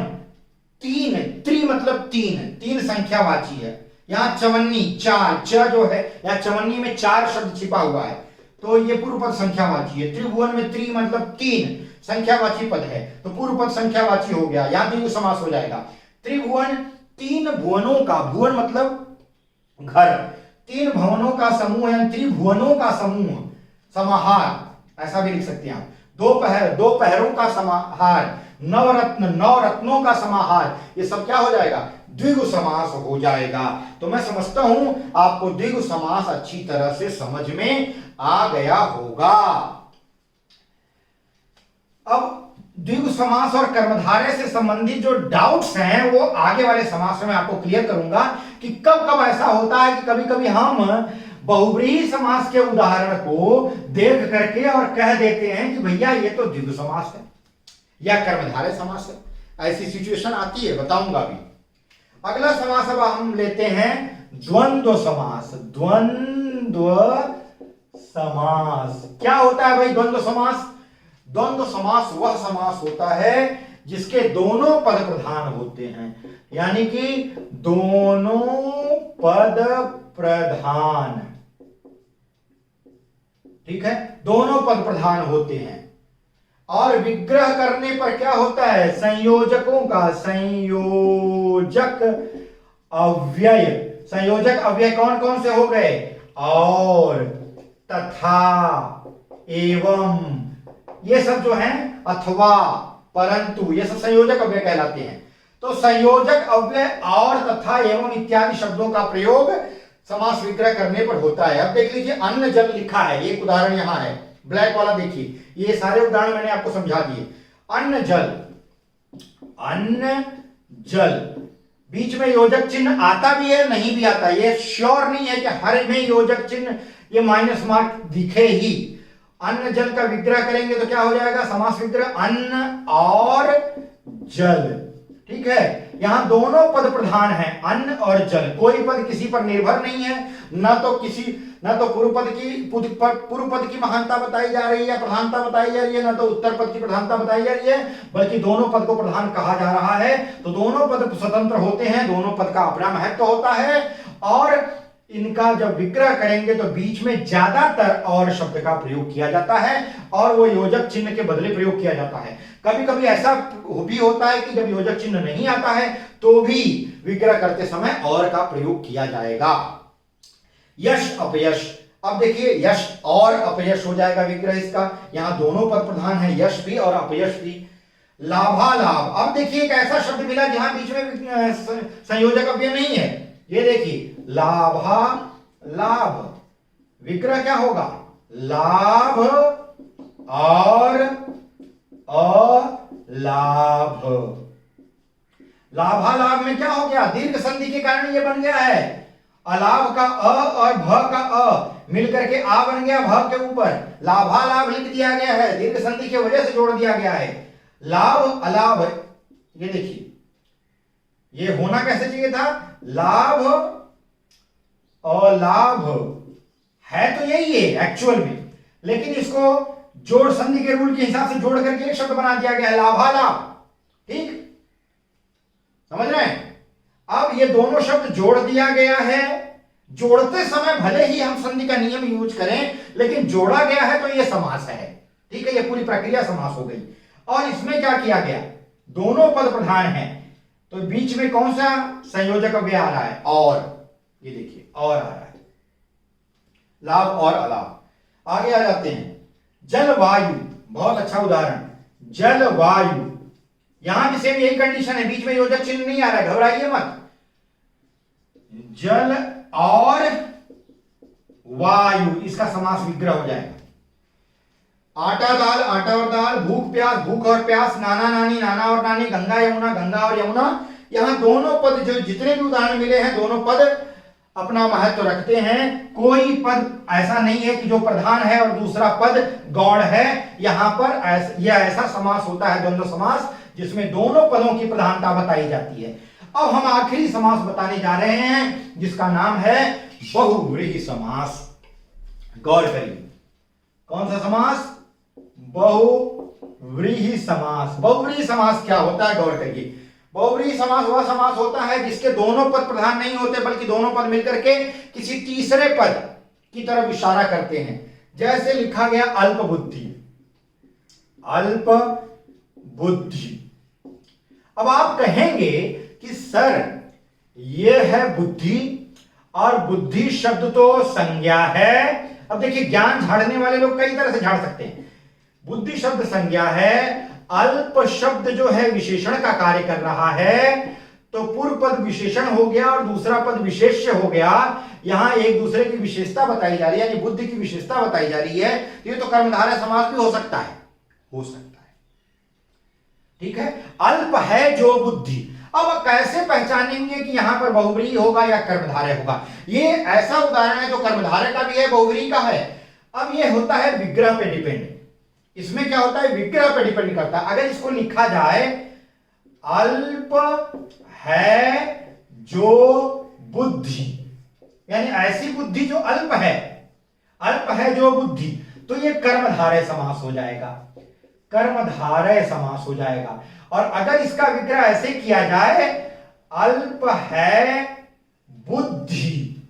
3, त्रि मतलब 3 संख्यावाची है। यहां चवन्नी 4, च जो है यहां चवन्नी में 4 शब्द छिपा हुआ है, तो ये पूर्व पद संख्यावाची है। त्रिभुवन में त्रि मतलब 3 संख्यावाची पद है, तो पूर्व पद संख्यावाची हो गया, यहां द्विगु समास हो जाएगा। त्रिभुवन, तीन भुवनों का, भुवन मतलब घर, तीन भवनों का समूह यानी त्रिभुवनों का समूह, समाहार ऐसा भी लिख सकते हैं आप। दो पहरों का समाहार, नवरत्न, नौ रत्नों का समाहार, ये सब क्या हो जाएगा? द्विगु समास हो जाएगा। तो मैं समझता हूं आपको द्विगु समास अच्छी तरह से समझ में आ गया होगा। अब द्विगु समास और कर्मधारय से संबंधित जो डाउट्स हैं वो आगे वाले समास में आपको क्लियर करूंगा कि कब कब ऐसा होता है कि कभी कभी हम बहुव्रीहि समास के उदाहरण को देख करके और कह देते हैं कि भैया ये तो द्विगु समास है या कर्मधारय समास है। ऐसी सिचुएशन आती है, बताऊंगा अभी। अगला समास अब हम लेते हैं द्वंद्व समास। द्वंद्व समास क्या होता है भाई? द्वंद्व समास, द्वंद्व समास वह समास होता है जिसके दोनों पद प्रधान होते हैं, यानी कि दोनों पद प्रधान, ठीक है, दोनों पद प्रधान होते हैं। और विग्रह करने पर क्या होता है? संयोजकों का संयोजक अव्यय, संयोजक अव्यय कौन कौन से हो गए? और, तथा, एवं, ये सब जो हैं, अथवा, परंतु, ये सब संयोजक अव्यय कहलाते हैं। तो संयोजक अव्यय और, तथा, एवं इत्यादि शब्दों का प्रयोग समास विग्रह करने पर होता है। अब देख लीजिए अन्न जल लिखा है, एक उदाहरण यहां है, ब्लैक वाला देखिए, ये सारे उदाहरण मैंने आपको समझा दिए। अन्न जल, अन्न जल, बीच में योजक चिन्ह आता भी है नहीं भी आता, ये श्योर नहीं है कि हर में योजक चिन्ह ये माइनस मार्क दिखे ही। अन्न जल का विग्रह करेंगे तो क्या हो जाएगा? समास विग्रह अन्न और जल, ठीक है। यहां दोनों पद प्रधान हैं, अन्न और जल, कोई पद किसी पर निर्भर नहीं है, न तो पूर्व पद की महानता बताई जा रही है, प्रधानता बताई जा रही है, न तो उत्तर पद की प्रधानता बताई जा रही है, बल्कि दोनों पद को प्रधान कहा जा रहा है। तो दोनों पद स्वतंत्र होते हैं, दोनों पद का अपना महत्व होता है, और इनका जब विग्रह करेंगे तो बीच में ज्यादातर और शब्द का प्रयोग किया जाता है और वो योजक चिन्ह के बदले प्रयोग किया जाता है। कभी कभी ऐसा भी होता है कि जब योजक चिन्ह नहीं आता है तो भी विग्रह करते समय और का प्रयोग किया जाएगा। यश अपयश, अब देखिए यश और अपयश हो जाएगा विग्रह इसका, यहां दोनों पद प्रधान है, यश भी और अपयश भी। लाभालाभ, अब देखिए एक ऐसा शब्द मिला जहां बीच में संयोजक अव्यय नहीं है, ये देखिए लाभा लाभ, विग्रह क्या होगा? लाभ और अलाभ। लाभालाभ में क्या हो गया? दीर्घ संधि के कारण ये बन गया है, अलाभ का अ और भ का अ मिलकर के आ बन गया भ के ऊपर, लाभालाभ लिख दिया गया है, दीर्घ संधि की वजह से जोड़ दिया गया है। लाभ अलाभ, ये देखिए ये होना कैसे चाहिए था? लाभ और लाभ है तो यही है एक्चुअल में, लेकिन इसको जोड़ संधि के रूल के हिसाब से जोड़ करके एक शब्द बना दिया गया है, लाभालाभ, ठीक, समझ रहे हैं? अब ये दोनों शब्द जोड़ दिया गया है, जोड़ते समय भले ही हम संधि का नियम यूज करें, लेकिन जोड़ा गया है तो ये समास है, ठीक है, ये पूरी प्रक्रिया समास हो गई। और इसमें क्या किया गया? दोनों पद प्रधान हैं, तो बीच में कौन सा संयोजक अव्यय आ रहा है? और, ये देखिए और आ रहा है, लाभ और अलाभ। आगे आ जाते हैं जलवायु, बहुत अच्छा उदाहरण, जलवायु, यहां भी सेम यही कंडीशन है, बीच में योजक चिन्ह नहीं आ रहा है, घबराइए मत। जल और वायु, इसका समास विग्रह हो जाएगा। आटा दाल, आटा और दाल, भूख प्यास, भूख और प्यास, नाना नानी, नाना और नानी, गंगा यमुना, गंगा और यमुना। यहां दोनों पद जो जितने भी उदाहरण मिले हैं, दोनों पद अपना महत्व रखते हैं। कोई पद ऐसा नहीं है कि जो प्रधान है और दूसरा पद गौण है। यहां पर यह ऐसा समास होता है द्वंद्व समास जिसमें दोनों पदों की प्रधानता बताई जाती है। अब हम आखिरी समास बताने जा रहे हैं जिसका नाम है बहुव्रीहि समास। गौर करिए, कौन सा समास? बहुव्रीहि समास। बहुव्रीहि समास क्या होता है? गौर करिए, बहुव्रीहि समास वह समास होता है जिसके दोनों पद प्रधान नहीं होते, बल्कि दोनों पद मिलकर के किसी तीसरे पद की तरफ इशारा करते हैं। जैसे लिखा गया अल्प बुद्धि, अल्प बुद्धि। अब आप कहेंगे कि सर ये है बुद्धि, और बुद्धि शब्द तो संज्ञा है। अब देखिए, ज्ञान झाड़ने वाले लोग कई तरह से झाड़ सकते हैं। बुद्धि शब्द संज्ञा है, अल्प शब्द जो है विशेषण का कार्य कर रहा है, तो पूर्व पद विशेषण हो गया और दूसरा पद विशेष्य हो गया। यहां एक दूसरे की विशेषता बताई जा रही है, यानी बुद्धि की विशेषता बताई जा रही है। ये तो कर्मधारय समास भी हो सकता है, हो सकता है, ठीक है। अल्प है जो बुद्धि, अब कैसे पहचानेंगे कि यहां पर बहुव्रीहि होगा या कर्मधारय होगा? ये ऐसा उदाहरण है जो कर्मधारय का भी है, बहुव्रीहि का है। अब ये होता है विग्रह पे डिपेंड। इसमें क्या होता है, विग्रह पे डिपेंड करता है। अगर इसको लिखा जाए अल्प है जो बुद्धि, यानी ऐसी बुद्धि जो अल्प है, अल्प है जो बुद्धि, तो ये कर्मधारय समास हो जाएगा, कर्मधारय समास हो जाएगा। और अगर इसका विग्रह ऐसे किया जाए, अल्प है बुद्धि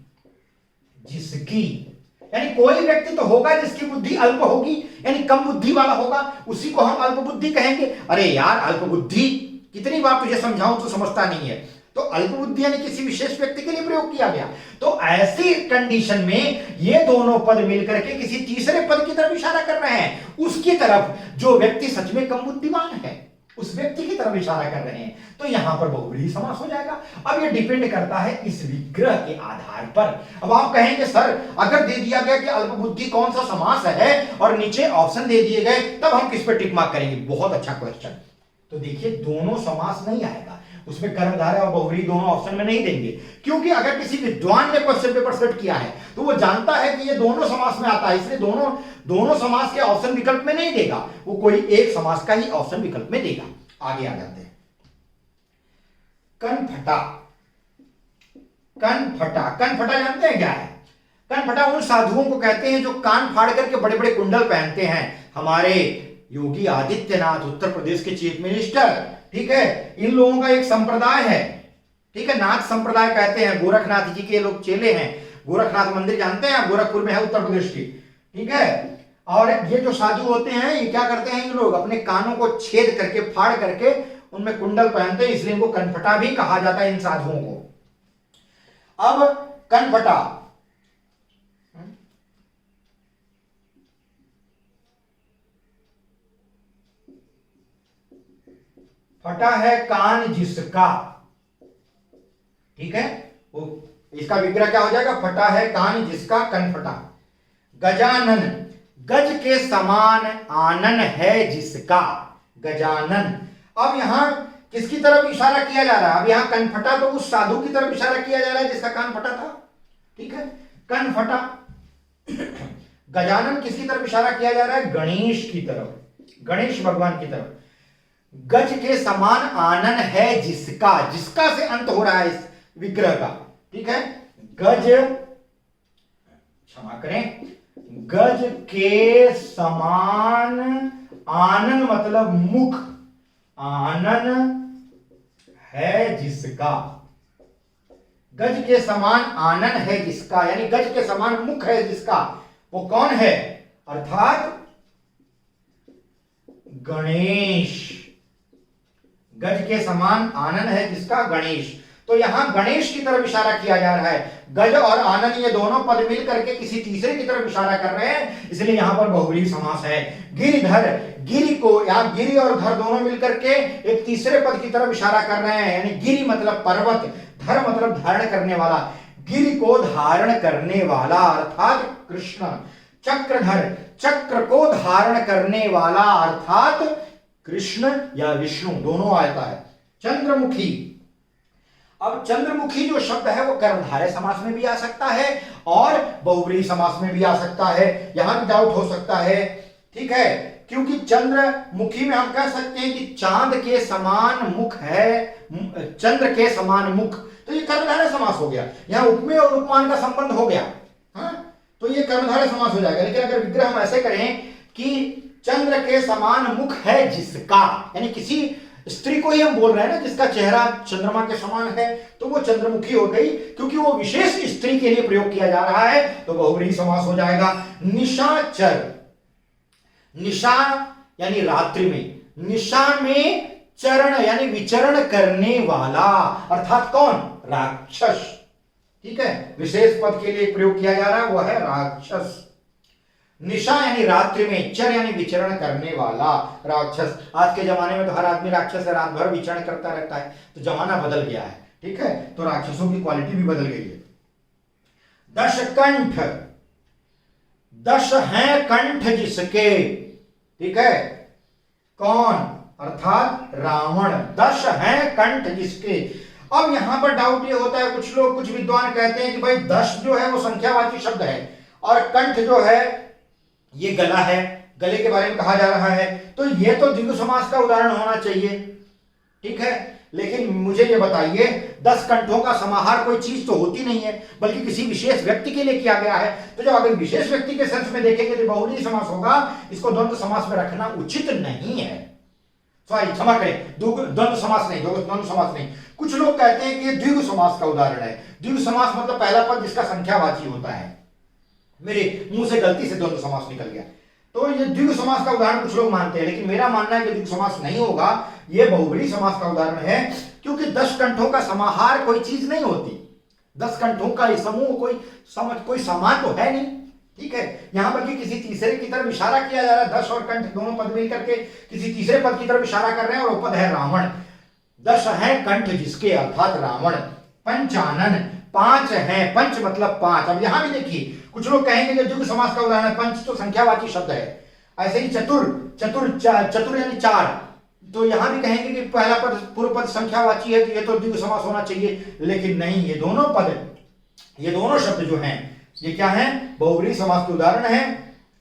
जिसकी, यानी कोई व्यक्ति तो होगा जिसकी बुद्धि अल्प होगी, यानी कम बुद्धि वाला होगा, उसी को हम अल्प बुद्धि कहेंगे। अरे यार, अल्प बुद्धि कितनी बार तुझे समझाऊं तो समझता नहीं है। तो अल्प बुद्धि यानी किसी विशेष व्यक्ति के लिए प्रयोग किया गया। तो ऐसी कंडीशन में ये दोनों पद मिलकर के किसी तीसरे पद की तरफ इशारा कर रहे हैं, उसकी तरफ जो व्यक्ति सच में कम बुद्धिमान है, उस व्यक्ति की तरफ इशारा कर रहे हैं। तो यहां पर बहुव्रीहि समास हो जाएगा। अब ये डिपेंड करता है इस विग्रह के आधार पर। अब आप कहेंगे सर, अगर दे दिया गया कि अल्प बुद्धि कौन सा समास है और नीचे ऑप्शन दे दिए गए, तब हम किस पर टिक मार्क करेंगे? बहुत अच्छा क्वेश्चन। तो देखिए, दोनों समास नहीं आएगा उसमें, कर्मधारय और बहुव्रीहि दोनों ऑप्शन में नहीं देंगे, क्योंकि अगर किसी विद्वान ने क्वेश्चन पेपर सेट किया है तो वो जानता है कि ये दोनों समास में आता है, इसलिए दोनों समास के ऑप्शन विकल्प में नहीं देगा, वो कोई एक समास का ही ऑप्शन विकल्प में देगा। आगे आ जाते हैं। कनफटा, कनफटा, कनफटा जानते हैं क्या है? कनफटा उन साधुओं को कहते हैं जो कान फाड़ करके बड़े बड़े कुंडल पहनते हैं। हमारे योगी आदित्यनाथ, उत्तर प्रदेश के चीफ मिनिस्टर, ठीक है, इन लोगों का एक संप्रदाय है, ठीक है, नाथ संप्रदाय कहते हैं। गोरखनाथ जी के लोग चेले हैं। गोरखनाथ मंदिर जानते हैं, गोरखपुर में है, उत्तर प्रदेश की, ठीक है। और ये जो साधु होते हैं, ये क्या करते हैं, ये लोग अपने कानों को छेद करके, फाड़ करके उनमें कुंडल पहनते हैं, इसलिए इनको कनफटा भी कहा जाता है इन साधुओं को। अब कनफटा, फटा है कान जिसका, ठीक है, वो इसका विग्रह क्या हो जाएगा? फटा है कान जिसका, कनफटा। गजानन, गज के समान आनन है जिसका, गजानन। अब यहां किसकी तरफ इशारा किया जा रहा है? अब यहां कनफटा तो उस साधु की तरफ इशारा किया जा रहा है जिसका कान फटा था, ठीक है, कनफटा। गजानन किसकी तरफ इशारा किया जा रहा है? गणेश की तरफ, गणेश भगवान की तरफ। गज के समान आनन है जिसका, जिसका से अंत हो रहा है इस विग्रह का, ठीक है। गज, क्षमा करें, गज के समान आनन मतलब मुख, आनन है जिसका, गज के समान आनन है जिसका, यानी गज के समान मुख है जिसका, वो कौन है? अर्थात गणेश। गज के समान आनन है जिसका, गणेश। तो यहां गणेश की तरफ इशारा किया जा रहा है। गज और आनन ये दोनों पद मिल करके किसी तीसरे की तरफ इशारा कर रहे हैं, इसलिए यहां पर बहुव्रीहि समास है। गिरिधर, गिरि को, यहां गिरि और धर दोनों मिलकर के एक तीसरे पद की तरफ इशारा कर रहे हैं, यानी गिरि मतलब पर्वत, धर मतलब धारण करने वाला, गिरि को धारण करने वाला अर्थात कृष्ण। चक्रधर, चक्र को धारण करने वाला अर्थात कृष्ण या विष्णु, दोनों आता है। चंद्रमुखी, अब चंद्रमुखी जो शब्द है वो कर्मधारय समास में भी आ सकता है और बहुव्रीहि समास में भी आ सकता है, यहां भी डाउट हो सकता है, ठीक है, क्योंकि चंद्रमुखी में हम कह सकते हैं कि चांद के समान मुख है, चंद्र के समान मुख, तो ये कर्मधारय समास हो गया। यहां उपमेय और उपमान का संबंध हो गया, हाँ, तो ये कर्मधारय समास हो जाएगा। लेकिन अगर विग्रह हम ऐसे करें कि चंद्र के समान मुख है जिसका, यानी किसी स्त्री को ही हम बोल रहे हैं ना जिसका चेहरा चंद्रमा के समान है, तो वो चंद्रमुखी हो गई, क्योंकि वो विशेष स्त्री के लिए प्रयोग किया जा रहा है, तो बहुव्रीहि समास हो जाएगा। निशाचर, निशा यानी रात्रि में, निशा में चरण यानी विचरण करने वाला, अर्थात कौन? राक्षस। ठीक है, विशेष पद के लिए प्रयोग किया जा रहा है, वह है राक्षस। निशा यानी रात्रि में, चर यानी विचरण करने वाला, राक्षस। आज के जमाने में तो हर आदमी राक्षस है, रात भर विचरण करता रहता है, तो जमाना बदल गया है। ठीक है, तो राक्षसों की क्वालिटी भी बदल गई है। दशकंठ, 10 हैं कंठ जिसके, ठीक है, कौन? अर्थात रावण। 10 हैं कंठ जिसके। अब यहां पर डाउट ये होता है, कुछ लोग, कुछ विद्वान कहते हैं कि भाई 10 जो है वो संख्यावाची शब्द है और कंठ जो है ये गला है, गले के बारे में कहा जा रहा है, तो ये तो द्विगु समास का उदाहरण होना चाहिए। ठीक है, लेकिन मुझे ये बताइए, 10 कंठों का समाहार कोई चीज तो होती नहीं है, बल्कि किसी विशेष व्यक्ति के लिए किया गया है। तो जब अगर विशेष व्यक्ति के सेंस में देखेंगे तो बहुवचन समास होगा, इसको द्वंद्व समास में रखना उचित नहीं है। सॉरी, क्षमा करें, द्वंद्व समास नहीं, द्वंद्व समास नहीं। कुछ लोग कहते हैं कि ये द्विगु समास का उदाहरण है। द्विगु समास मतलब पहला पद जिसका संख्यावाची होता है। मेरे मुंह से गलती से द्वंद्व समास निकल गया, तो ये द्विगु समास का उदाहरण कुछ लोग मानते हैं, लेकिन मेरा मानना है कि द्विगु समास नहीं होगा, ये बहुब्रीहि समास का उदाहरण है, क्योंकि 10 कंठों का समाहार कोई चीज नहीं होती। 10 कंठों का समूह कोई समान तो है नहीं। ठीक है, यहां पर किसी तीसरे की तरफ इशारा किया जा रहा है। 10 और कंठ दोनों पद मिल करके किसी तीसरे पद की तरफ इशारा कर रहे हैं, और वो पद है रावण। 10 है कंठ जिसके, अर्थात रावण। पंचानन, 5 हैं, पंच मतलब 5। अब यहां भी देखिए, कुछ लोग कहेंगे कि द्विगु समास का उदाहरण है, पंच तो संख्यावाची शब्द है। ऐसे ही चतुर, चतुर यानी 4, तो यहां भी कहेंगे कि पहला पद पूर्व पद संख्यावाची है, तो ये तो द्विगु समास होना चाहिए, लेकिन नहीं, ये दोनों पद, ये दोनों शब्द जो हैं, ये क्या है? बहुब्रीहि समास के उदाहरण है,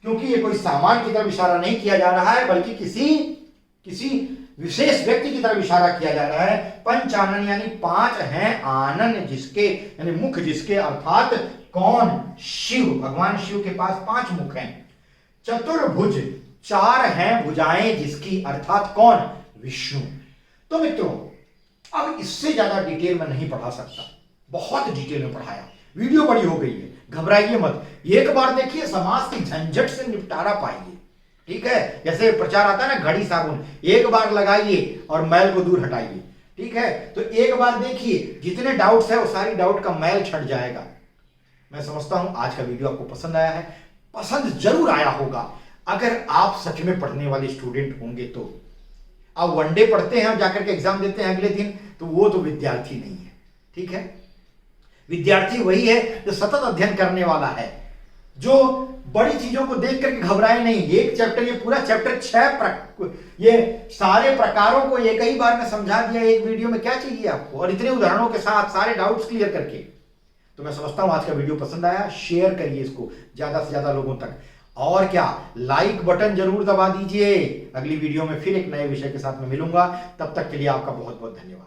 क्योंकि ये कोई सामान की तरफ इशारा नहीं किया जा रहा है, बल्कि किसी विशेष व्यक्ति की तरफ इशारा किया जा रहा है। पंचानन यानी 5 हैं, आनन जिसके यानी मुख जिसके, अर्थात कौन? शिव। भगवान शिव के पास 5 मुख हैं। चतुर्भुज, 4 हैं भुजाएं जिसकी, अर्थात कौन? विष्णु। तो मित्रों, अब इससे ज्यादा डिटेल में नहीं पढ़ा सकता, बहुत डिटेल में पढ़ाया, वीडियो बड़ी हो गई है, घबराइए मत। एक बार देखिए, समास की झंझट से निपटारा पाइए। ठीक है, जैसे प्रचार आता है ना, घड़ी साबुन, एक बार लगाइए और मैल को दूर हटाइए। ठीक है, तो एक बार देखिए, जितने डाउट्स है वो सारी डाउट का मैल छट जाएगा। मैं समझता हूं आज का वीडियो आपको पसंद आया है, पसंद जरूर आया होगा अगर आप सच में पढ़ने वाले स्टूडेंट होंगे। तो आप वनडे पढ़ते हैं और जाकर के एग्जाम देते हैं अगले दिन, तो वो तो विद्यार्थी नहीं है। ठीक है, विद्यार्थी वही है जो सतत अध्ययन करने वाला है, जो बड़ी चीजों को देख करके घबराए नहीं। एक चैप्टर, ये पूरा चैप्टर 6 ये सारे प्रकारों को एक ही बार में समझा दिया एक वीडियो में, क्या चाहिए आपको, और इतने उदाहरणों के साथ सारे डाउट्स क्लियर करके। तो मैं समझता हूं आज का वीडियो पसंद आया, शेयर करिए इसको ज्यादा से ज्यादा लोगों तक, और क्या, लाइक बटन जरूर दबा दीजिए। अगली वीडियो में फिर एक नए विषय के साथ मैं मिलूंगा, तब तक के लिए आपका बहुत बहुत धन्यवाद।